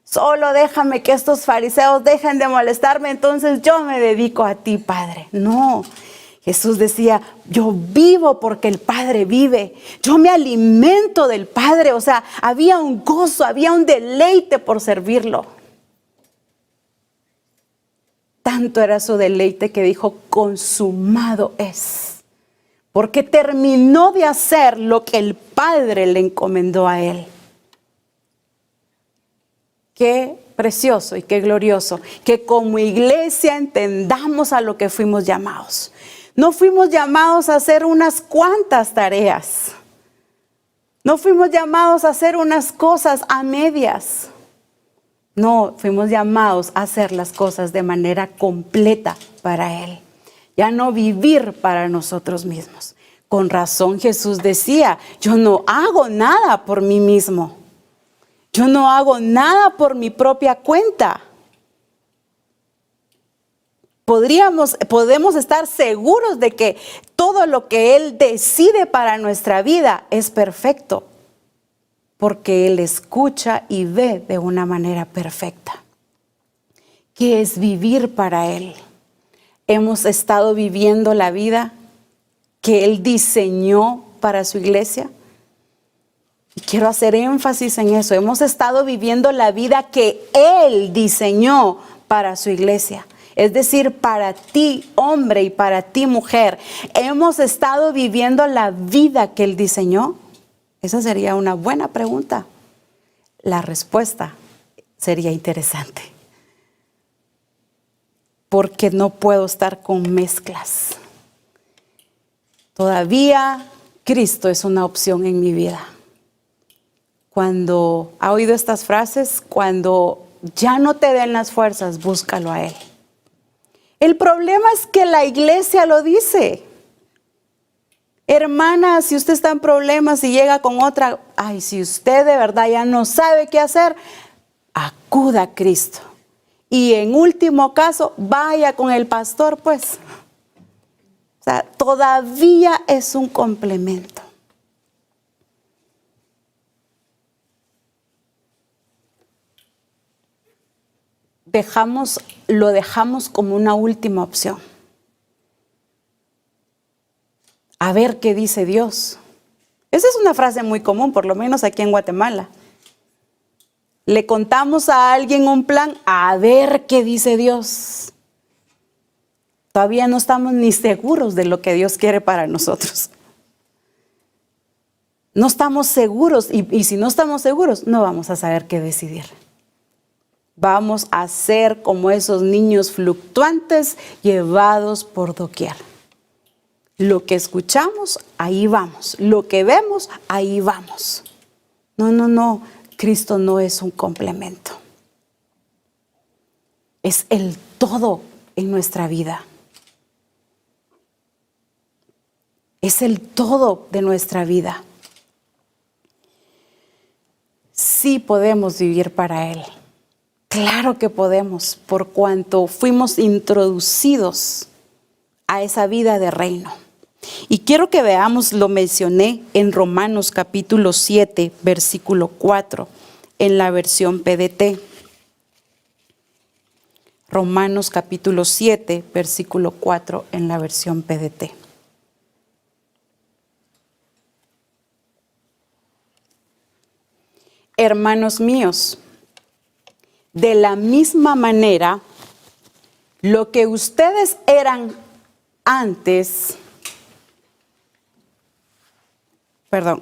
Solo déjame que estos fariseos dejen de molestarme, entonces yo me dedico a ti, Padre. No, Jesús decía, yo vivo porque el Padre vive. Yo me alimento del Padre. O sea, había un gozo, había un deleite por servirlo. Tanto era su deleite que dijo, consumado es. Porque terminó de hacer lo que el Padre le encomendó a Él. Qué precioso y qué glorioso que como iglesia entendamos a lo que fuimos llamados. No fuimos llamados a hacer unas cuantas tareas. No fuimos llamados a hacer unas cosas a medias. No, fuimos llamados a hacer las cosas de manera completa para Él. Ya no vivir para nosotros mismos. Con razón Jesús decía, yo no hago nada por mí mismo. Yo no hago nada por mi propia cuenta. Podemos estar seguros de que todo lo que Él decide para nuestra vida es perfecto. Porque Él escucha y ve de una manera perfecta. ¿Qué es vivir para Él? Hemos estado viviendo la vida que Él diseñó para su iglesia. Y quiero hacer énfasis en eso. Hemos estado viviendo la vida que Él diseñó para su iglesia. Es decir, para ti, hombre, y para ti, mujer. ¿Hemos estado viviendo la vida que Él diseñó? Esa sería una buena pregunta. La respuesta sería interesante. Porque no puedo estar con mezclas. Todavía Cristo es una opción en mi vida. Cuando ha oído estas frases, cuando ya no te den las fuerzas, búscalo a Él. El problema es que la iglesia lo dice. Hermana, si usted está en problemas y llega con otra, ay, si usted de verdad ya no sabe qué hacer, acuda a Cristo. Y en último caso, vaya con el pastor, pues. O sea, todavía es un complemento. Lo dejamos como una última opción. A ver qué dice Dios. Esa es una frase muy común, por lo menos aquí en Guatemala. Le contamos a alguien un plan, a ver qué dice Dios. Todavía no estamos ni seguros de lo que Dios quiere para nosotros. No estamos seguros y si no estamos seguros, no vamos a saber qué decidir. Vamos a ser como esos niños fluctuantes llevados por doquier. Lo que escuchamos, ahí vamos. Lo que vemos, ahí vamos. No. Cristo no es un complemento. Es el todo en nuestra vida. Es el todo de nuestra vida. Sí podemos vivir para Él. Claro que podemos, por cuanto fuimos introducidos a esa vida de reino. Y quiero que veamos, lo mencioné en Romanos capítulo 7, versículo 4, en la versión PDT. Romanos capítulo 7, versículo 4, en la versión PDT. Hermanos míos, de la misma manera, lo que ustedes eran antes,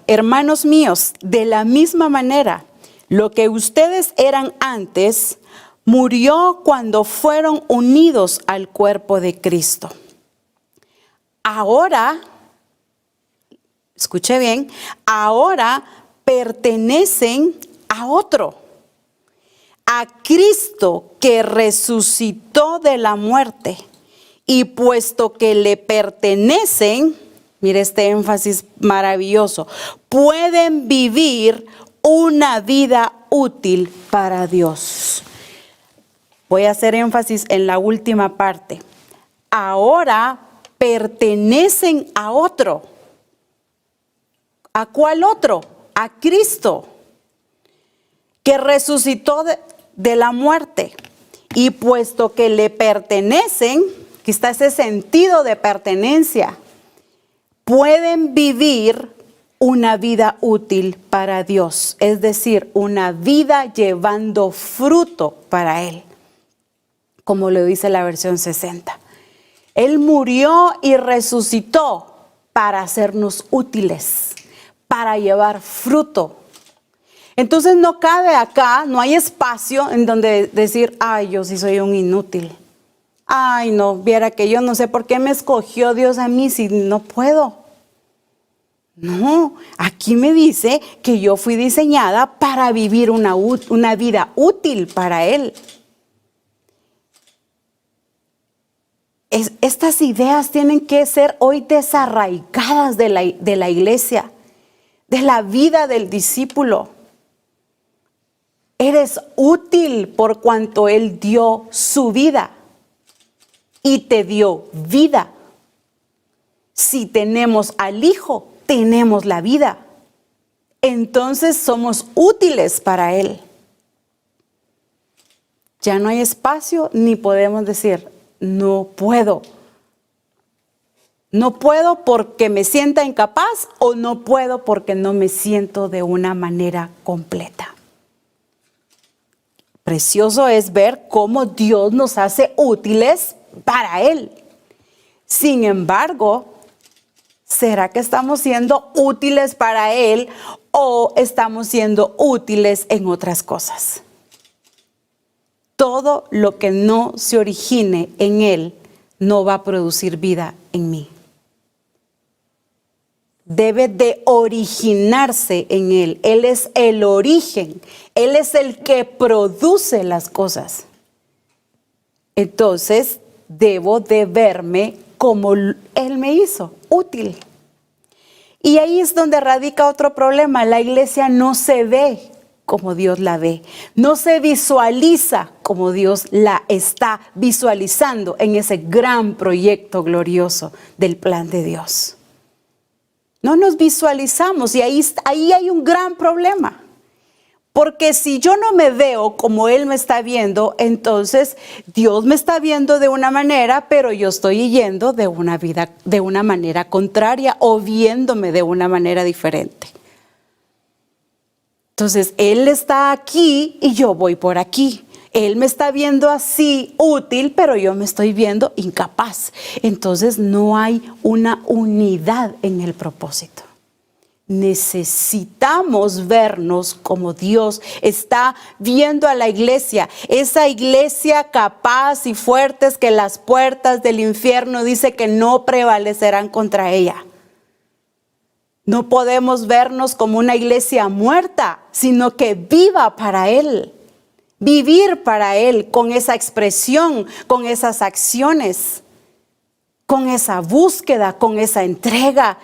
hermanos míos, de la misma manera, lo que ustedes eran antes, murió cuando fueron unidos al cuerpo de Cristo. Ahora, escuche bien, ahora pertenecen a otro, a Cristo que resucitó de la muerte. Y puesto que le pertenecen, mire este énfasis maravilloso, pueden vivir una vida útil para Dios. Voy a hacer énfasis en la última parte. Ahora pertenecen a otro. ¿A cuál otro? A Cristo, que resucitó de la muerte. Y puesto que le pertenecen, aquí está ese sentido de pertenencia, pueden vivir una vida útil para Dios, es decir, una vida llevando fruto para Él, como lo dice la versión 60. Él murió y resucitó para hacernos útiles, para llevar fruto. Entonces no cabe acá, no hay espacio en donde decir, ay, yo sí soy un inútil. Ay, no, viera que yo no sé por qué me escogió Dios a mí si no puedo. No, aquí me dice que yo fui diseñada para vivir una vida útil para Él. Estas ideas tienen que ser hoy desarraigadas de la iglesia, de la vida del discípulo. Eres útil por cuanto Él dio su vida y te dio vida. Si tenemos al Hijo, tenemos la vida. Entonces somos útiles para Él. Ya no hay espacio ni podemos decir, no puedo. No puedo porque me sienta incapaz o no puedo porque no me siento de una manera completa. Precioso es ver cómo Dios nos hace útiles para Él. Sin embargo, ¿será que estamos siendo útiles para Él o estamos siendo útiles en otras cosas? Todo lo que no se origine en Él no va a producir vida en mí. Debe de originarse en Él. Él es el origen. Él es el que produce las cosas. Entonces, debo de verme como Él me hizo, útil. Y ahí es donde radica otro problema. La iglesia no se ve como Dios la ve. No se visualiza como Dios la está visualizando en ese gran proyecto glorioso del plan de Dios. No nos visualizamos y ahí hay un gran problema. Porque si yo no me veo como Él me está viendo, entonces Dios me está viendo de una manera, pero yo estoy yendo de una manera contraria o viéndome de una manera diferente. Entonces Él está aquí y yo voy por aquí. Él me está viendo así útil, pero yo me estoy viendo incapaz. Entonces no hay una unidad en el propósito. Necesitamos vernos como Dios está viendo a la iglesia. Esa iglesia capaz y fuerte que las puertas del infierno dice que no prevalecerán contra ella. No podemos vernos como una iglesia muerta, sino que viva para Él. Vivir para Él con esa expresión, con esas acciones, con esa búsqueda, con esa entrega,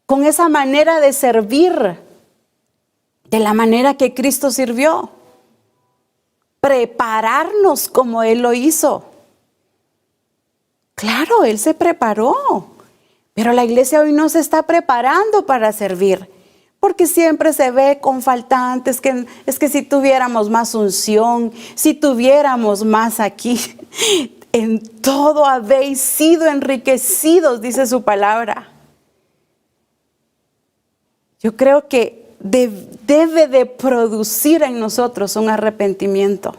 con esa manera de servir, de la manera que Cristo sirvió. Prepararnos como Él lo hizo. Claro, Él se preparó, pero la iglesia hoy no se está preparando para servir. Porque siempre se ve con faltantes, que es que si tuviéramos más unción, si tuviéramos más aquí, en todo habéis sido enriquecidos, dice su palabra. Yo creo que debe de producir en nosotros un arrepentimiento.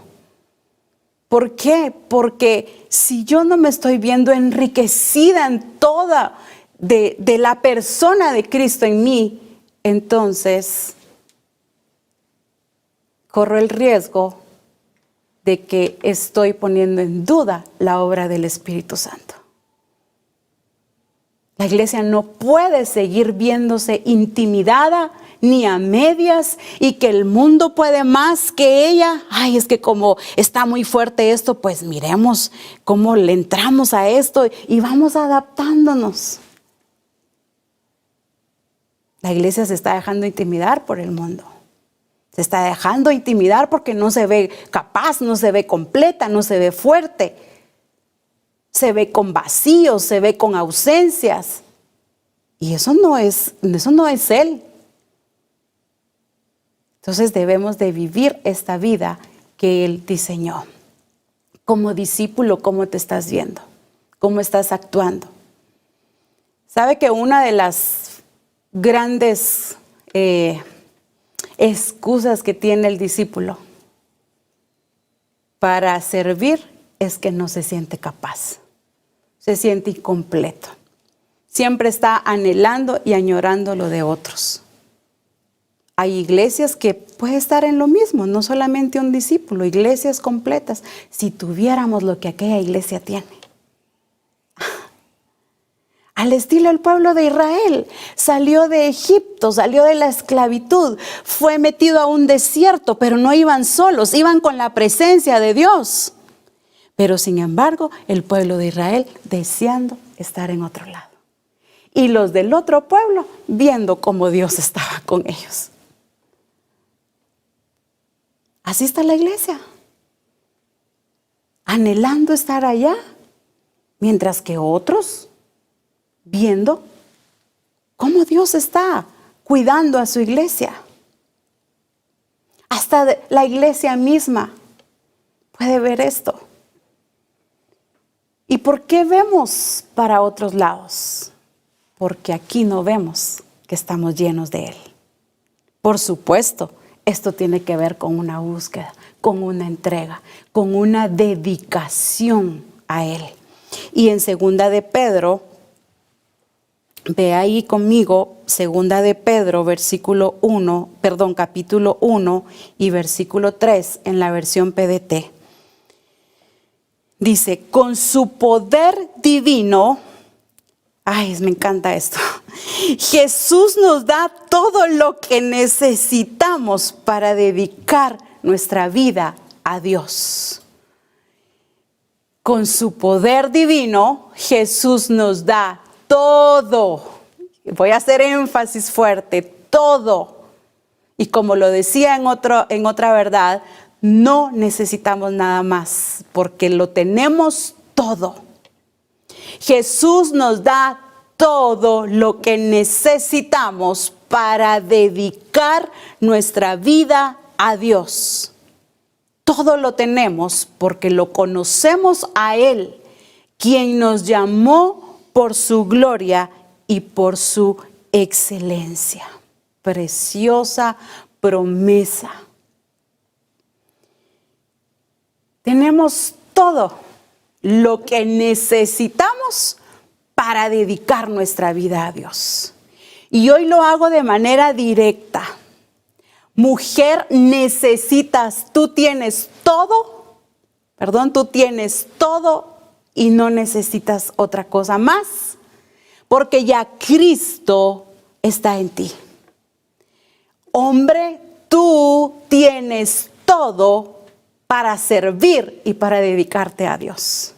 ¿Por qué? Porque si yo no me estoy viendo enriquecida en toda de la persona de Cristo en mí, entonces corro el riesgo de que estoy poniendo en duda la obra del Espíritu Santo. La iglesia no puede seguir viéndose intimidada ni a medias y que el mundo puede más que ella. Ay, es que como está muy fuerte esto, pues miremos cómo le entramos a esto y vamos adaptándonos. La iglesia se está dejando intimidar por el mundo. Se está dejando intimidar porque no se ve capaz, no se ve completa, no se ve fuerte. Se ve con vacíos, se ve con ausencias. Y eso no es Él. Entonces debemos de vivir esta vida que Él diseñó. Como discípulo, ¿cómo te estás viendo? ¿Cómo estás actuando? ¿Sabe que una de las grandes excusas que tiene el discípulo para servir es que no se siente capaz, se siente incompleto, siempre está anhelando y añorando lo de otros? Hay iglesias que puede estar en lo mismo, no solamente un discípulo, iglesias completas. Si tuviéramos lo que aquella iglesia tiene, al estilo del pueblo de Israel, salió de Egipto, salió de la esclavitud, fue metido a un desierto, pero no iban solos, iban con la presencia de Dios. Pero sin embargo, el pueblo de Israel deseando estar en otro lado. Y los del otro pueblo viendo cómo Dios estaba con ellos. Así está la iglesia, anhelando estar allá, mientras que otros viendo cómo Dios está cuidando a su iglesia. Hasta la iglesia misma puede ver esto. ¿Y por qué vemos para otros lados? Porque aquí no vemos que estamos llenos de Él. Por supuesto, esto tiene que ver con una búsqueda, con una entrega, con una dedicación a Él. Y en segunda de Pedro, ve ahí conmigo, segunda de Pedro, capítulo 1 y versículo 3 en la versión PDT. Dice, con su poder divino, me encanta esto. Jesús nos da todo lo que necesitamos para dedicar nuestra vida a Dios. Con su poder divino, Jesús nos da todo. Voy a hacer énfasis fuerte, todo. Y como lo decía en otra verdad, no necesitamos nada más, porque lo tenemos todo. Jesús nos da todo lo que necesitamos para dedicar nuestra vida a Dios. Todo lo tenemos porque lo conocemos a Él, quien nos llamó por su gloria y por su excelencia. Preciosa promesa. Tenemos todo lo que necesitamos para dedicar nuestra vida a Dios. Y hoy lo hago de manera directa. Mujer, tú tienes todo y no necesitas otra cosa más, porque ya Cristo está en ti. Hombre, tú tienes todo para servir y para dedicarte a Dios.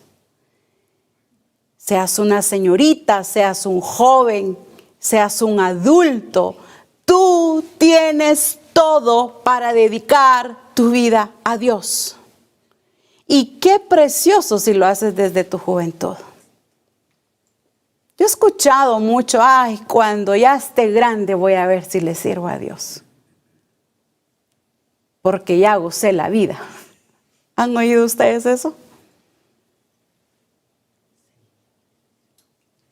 Seas una señorita, seas un joven, seas un adulto, tú tienes todo para dedicar tu vida a Dios. Y qué precioso si lo haces desde tu juventud. Yo he escuchado mucho, cuando ya esté grande voy a ver si le sirvo a Dios. Porque ya gocé la vida. ¿Han oído ustedes eso?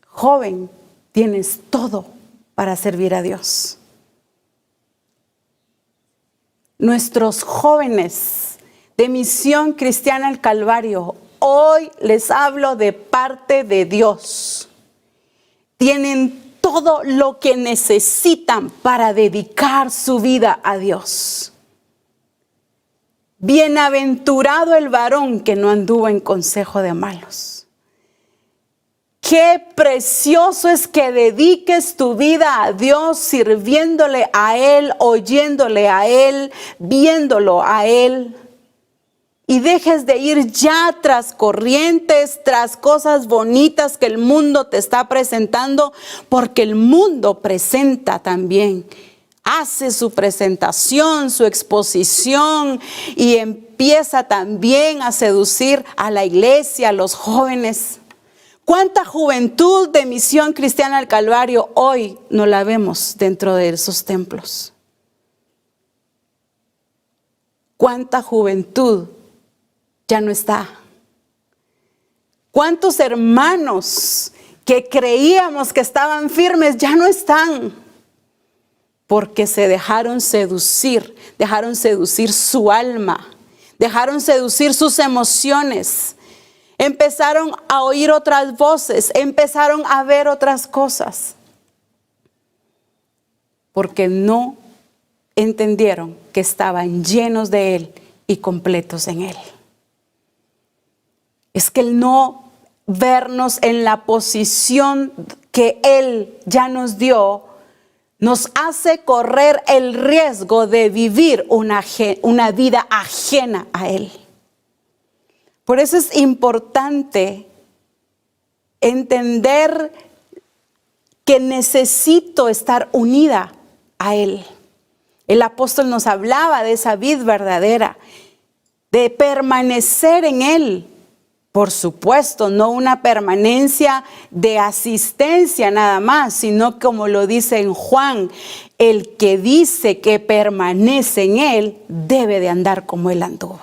Joven, tienes todo para servir a Dios. Nuestros jóvenes de Misión Cristiana El Calvario, hoy les hablo de parte de Dios. Tienen todo lo que necesitan para dedicar su vida a Dios. Bienaventurado el varón que no anduvo en consejo de malos. Qué precioso es que dediques tu vida a Dios, sirviéndole a Él, oyéndole a Él, viéndolo a Él. Y dejes de ir ya tras corrientes, tras cosas bonitas que el mundo te está presentando, porque el mundo presenta también. Hace su presentación, su exposición y empieza también a seducir a la iglesia, a los jóvenes. ¿Cuánta juventud de Misión Cristiana al Calvario hoy no la vemos dentro de esos templos? ¿Cuánta juventud ya no está? ¿Cuántos hermanos que creíamos que estaban firmes ya no están? Porque se dejaron seducir su alma, dejaron seducir sus emociones. Empezaron a oír otras voces, empezaron a ver otras cosas. Porque no entendieron que estaban llenos de Él y completos en Él. Es que el no vernos en la posición que Él ya nos dio, nos hace correr el riesgo de vivir una vida ajena a Él. Por eso es importante entender que necesito estar unida a Él. El apóstol nos hablaba de esa vid verdadera, de permanecer en Él. Por supuesto, no una permanencia de asistencia nada más, sino como lo dice en Juan, el que dice que permanece en Él debe de andar como Él anduvo.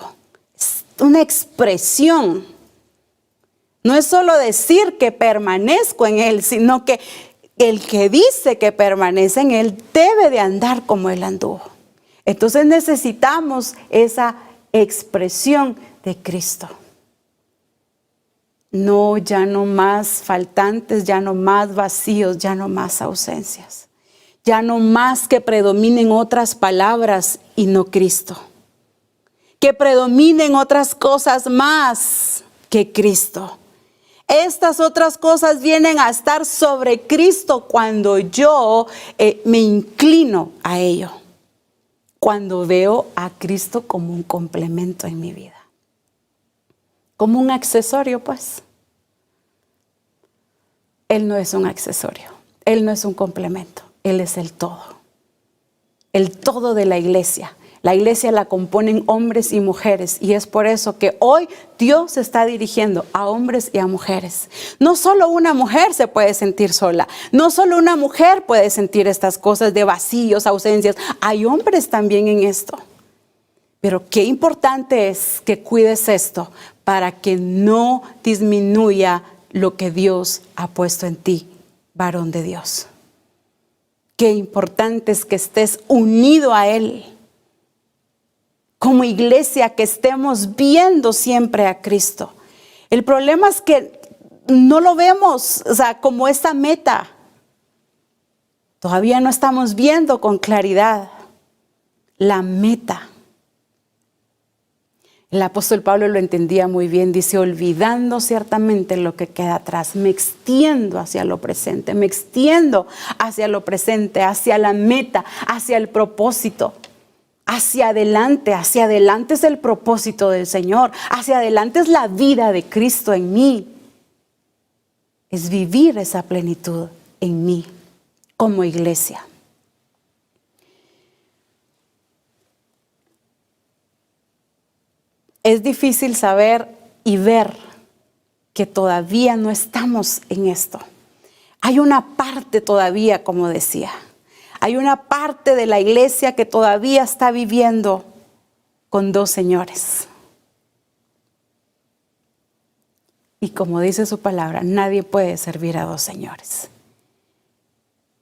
Es una expresión. No es solo decir que permanezco en Él, sino que el que dice que permanece en Él debe de andar como Él anduvo. Entonces necesitamos esa expresión de Cristo. No, ya no más faltantes, ya no más vacíos, ya no más ausencias. Ya no más que predominen otras palabras y no Cristo. Que predominen otras cosas más que Cristo. Estas otras cosas vienen a estar sobre Cristo cuando yo me inclino a ello. Cuando veo a Cristo como un complemento en mi vida. Como un accesorio, pues. Él no es un accesorio. Él no es un complemento, Él es el todo de la iglesia. La iglesia la componen hombres y mujeres, y es por eso que hoy Dios se está dirigiendo a hombres y a mujeres. No solo una mujer se puede sentir sola, no solo una mujer puede sentir estas cosas de vacíos, ausencias. Hay hombres también en esto. Pero qué importante es que cuides esto para que no disminuya lo que Dios ha puesto en ti, varón de Dios. Qué importante es que estés unido a Él. Como iglesia, que estemos viendo siempre a Cristo. El problema es que no lo vemos, como esta meta. Todavía no estamos viendo con claridad la meta. El apóstol Pablo lo entendía muy bien, dice, olvidando ciertamente lo que queda atrás, me extiendo hacia lo presente, hacia la meta, hacia el propósito, hacia adelante es el propósito del Señor, hacia adelante es la vida de Cristo en mí, es vivir esa plenitud en mí como iglesia. Es difícil saber y ver que todavía no estamos en esto. Hay una parte todavía, como decía, hay una parte de la iglesia que todavía está viviendo con dos señores. Y como dice su palabra, nadie puede servir a dos señores.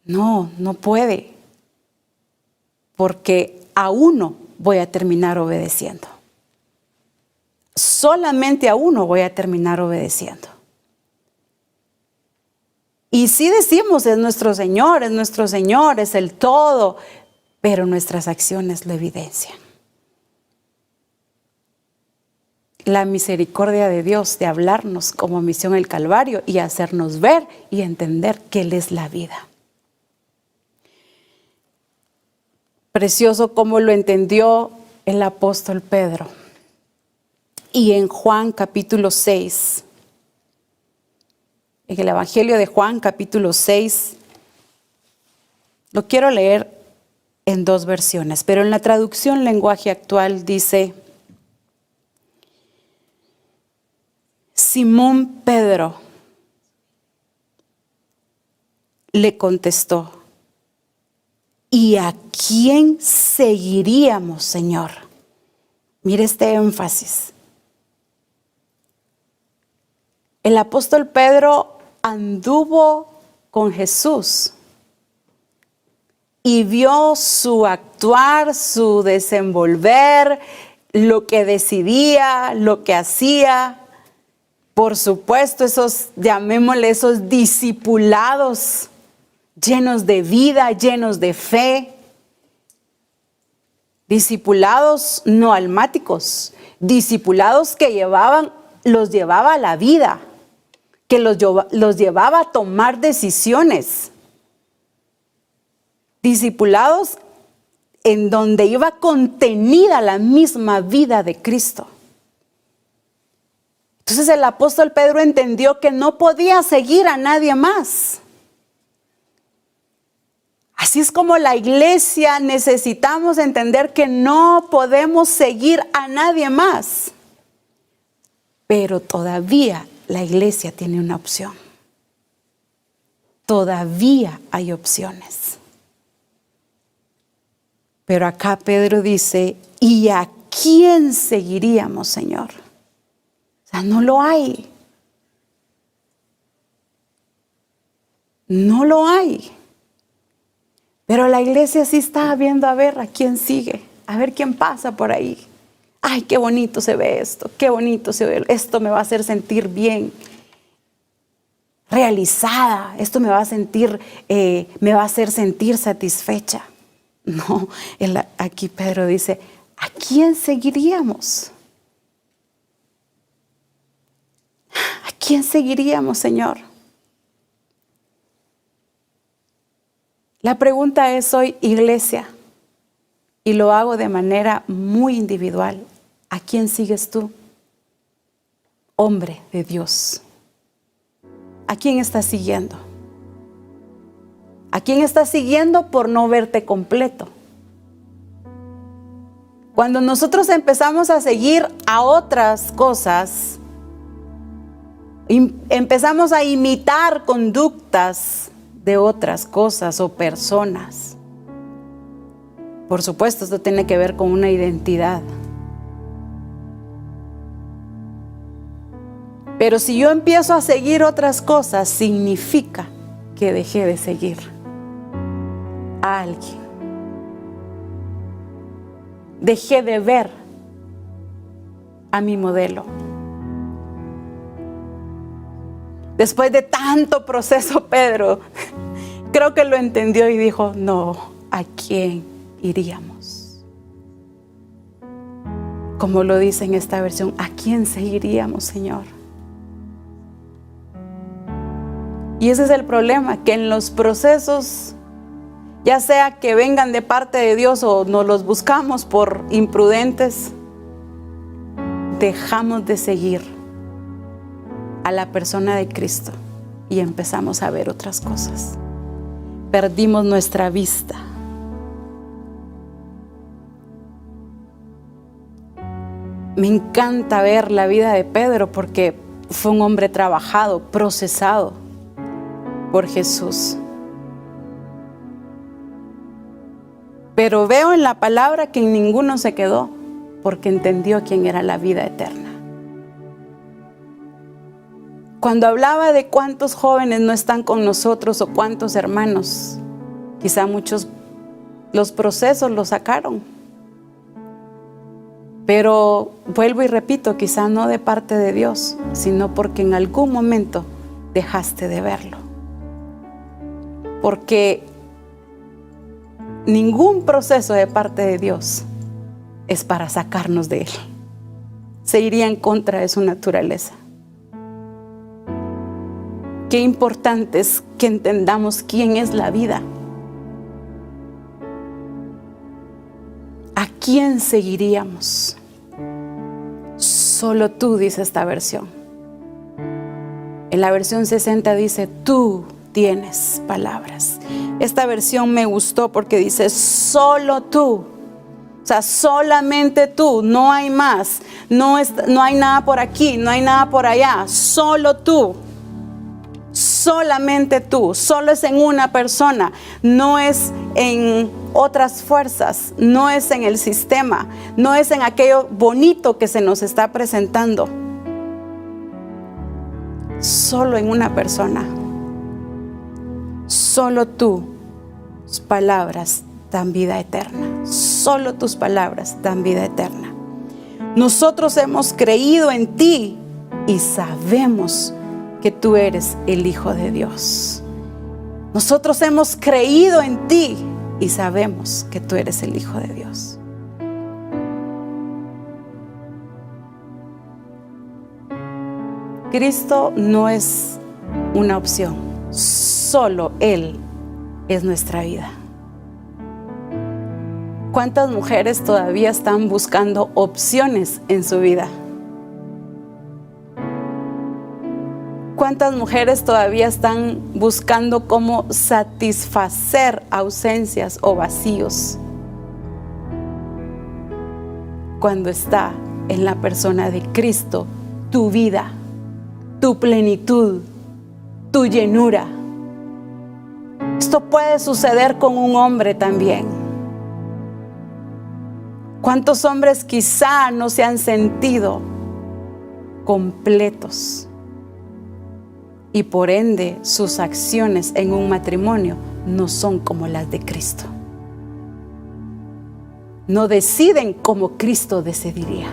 No puede. Porque a uno voy a terminar obedeciendo. Solamente a uno voy a terminar obedeciendo. Y sí decimos, es nuestro Señor, es el todo, pero nuestras acciones lo evidencian. La misericordia de Dios de hablarnos como misión el Calvario y hacernos ver y entender que Él es la vida. Precioso como lo entendió el apóstol Pedro. Y en Juan capítulo 6, en el Evangelio de Juan capítulo 6, lo quiero leer en dos versiones, pero en la traducción lenguaje actual dice, Simón Pedro le contestó, ¿y a quién seguiríamos, Señor? Mire este énfasis. El apóstol Pedro anduvo con Jesús y vio su actuar, su desenvolver, lo que decidía, lo que hacía. Por supuesto, llamémosle esos discipulados llenos de vida, llenos de fe. Discipulados no almáticos, discipulados que los llevaba a la vida, que los llevaba a tomar decisiones. Discipulados en donde iba contenida la misma vida de Cristo. Entonces el apóstol Pedro entendió que no podía seguir a nadie más. Así es como la iglesia necesitamos entender que no podemos seguir a nadie más. Pero todavía la iglesia tiene una opción. Todavía hay opciones. Pero acá Pedro dice, ¿y a quién seguiríamos, Señor? O sea, no lo hay. No lo hay. Pero la iglesia sí está viendo a ver a quién sigue, a ver quién pasa por ahí. Ay, qué bonito se ve esto, qué bonito se ve. Esto me va a hacer sentir bien, realizada. Esto me va a hacer sentir satisfecha. No, aquí Pedro dice, ¿a quién seguiríamos? ¿A quién seguiríamos, Señor? La pregunta es hoy, iglesia, y lo hago de manera muy individual. ¿A quién sigues tú? Hombre de Dios. ¿A quién estás siguiendo? ¿A quién estás siguiendo por no verte completo? Cuando nosotros empezamos a seguir a otras cosas, empezamos a imitar conductas de otras cosas o personas. Por supuesto, esto tiene que ver con una identidad. Pero si yo empiezo a seguir otras cosas, significa que dejé de seguir a alguien. Dejé de ver a mi modelo. Después de tanto proceso, Pedro creo que lo entendió y dijo, no, ¿a quién iríamos? Como lo dice en esta versión, ¿a quién seguiríamos, Señor? Y ese es el problema, que en los procesos, ya sea que vengan de parte de Dios o nos los buscamos por imprudentes, dejamos de seguir a la persona de Cristo y empezamos a ver otras cosas. Perdimos nuestra vista. Me encanta ver la vida de Pedro porque fue un hombre trabajado, procesado por Jesús. Pero veo en la palabra que en ninguno se quedó porque entendió quién era la vida eterna. Cuando hablaba de cuántos jóvenes no están con nosotros o cuántos hermanos, quizá muchos los procesos los sacaron. Pero vuelvo y repito, quizá no de parte de Dios, sino porque en algún momento dejaste de verlo. Porque ningún proceso de parte de Dios es para sacarnos de Él. Se iría en contra de su naturaleza. Qué importante es que entendamos quién es la vida. ¿A quién seguiríamos? Solo tú, dice esta versión. En la versión 60 dice, tú tienes palabras. Esta versión me gustó porque dice, solo tú. O sea, solamente tú, no hay más. No hay nada por aquí, no hay nada por allá. Solo tú. Solamente tú, solo es en una persona, no es en otras fuerzas, no es en el sistema, no es en aquello bonito que se nos está presentando. Solo en una persona. Solo tus palabras dan vida eterna. Solo tus palabras dan vida eterna. Nosotros hemos creído en ti y sabemos que tú eres el Hijo de Dios. Nosotros hemos creído en ti y sabemos que tú eres el Hijo de Dios. Cristo no es una opción, solo Él es nuestra vida. ¿Cuántas mujeres todavía están buscando opciones en su vida? ¿Cuántas mujeres todavía están buscando cómo satisfacer ausencias o vacíos? Cuando está en la persona de Cristo, tu vida, tu plenitud, tu llenura. Esto puede suceder con un hombre también. ¿Cuántos hombres quizá no se han sentido completos? Y por ende sus acciones en un matrimonio no son como las de Cristo. No deciden como Cristo decidiría.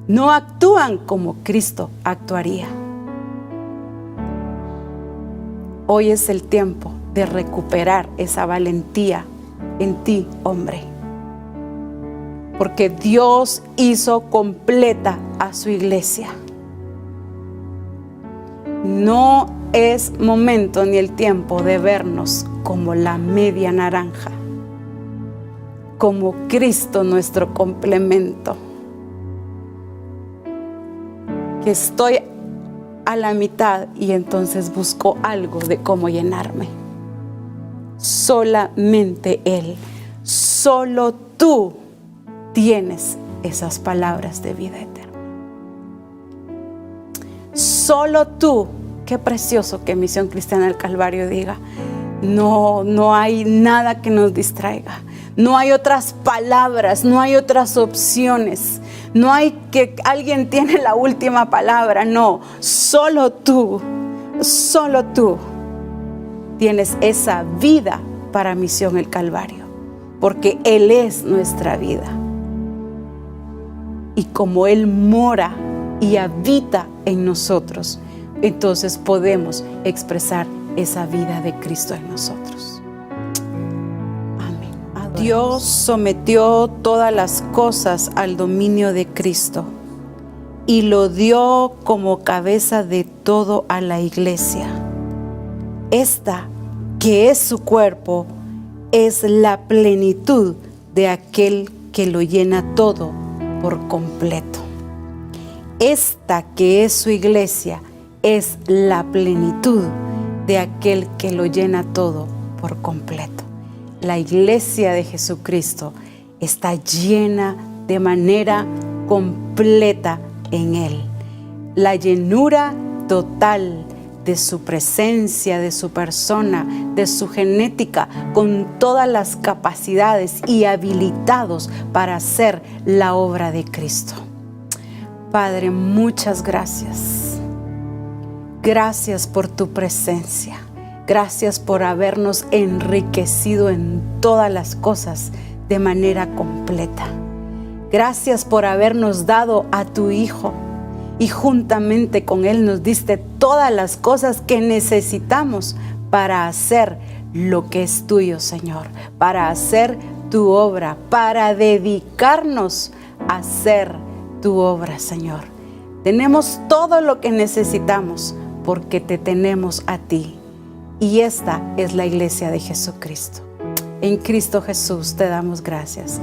No actúan como Cristo actuaría. Hoy es el tiempo de recuperar esa valentía en ti, hombre. Porque Dios hizo completa a su iglesia. No es momento ni el tiempo de vernos como la media naranja, como Cristo nuestro complemento. Que estoy a la mitad y entonces busco algo de cómo llenarme. Solamente Él. Solo tú tienes esas palabras de vida eterna. Solo tú. Qué precioso que Misión Cristiana del Calvario diga: no hay nada que nos distraiga. No hay otras palabras, no hay otras opciones. No hay que alguien tiene la última palabra. No, solo tú tienes esa vida para Misión el Calvario, porque Él es nuestra vida. Y como Él mora y habita en nosotros, entonces podemos expresar esa vida de Cristo en nosotros. Amén. Dios sometió todas las cosas al dominio de Cristo y lo dio como cabeza de todo a la iglesia. Esta, que es su cuerpo, es la plenitud de aquel que lo llena todo por completo. Esta, que es su iglesia, es la plenitud de aquel que lo llena todo por completo. La iglesia de Jesucristo está llena de manera completa en Él. La llenura total de su presencia, de su persona, de su genética, con todas las capacidades y habilitados para hacer la obra de Cristo. Padre, muchas gracias. Gracias por tu presencia. Gracias por habernos enriquecido en todas las cosas de manera completa. Gracias por habernos dado a tu Hijo y juntamente con Él nos diste todas las cosas que necesitamos para hacer lo que es tuyo, Señor, para hacer tu obra, para dedicarnos a hacer tu obra, Señor. Tenemos todo lo que necesitamos porque te tenemos a ti. Y esta es la iglesia de Jesucristo. En Cristo Jesús te damos gracias.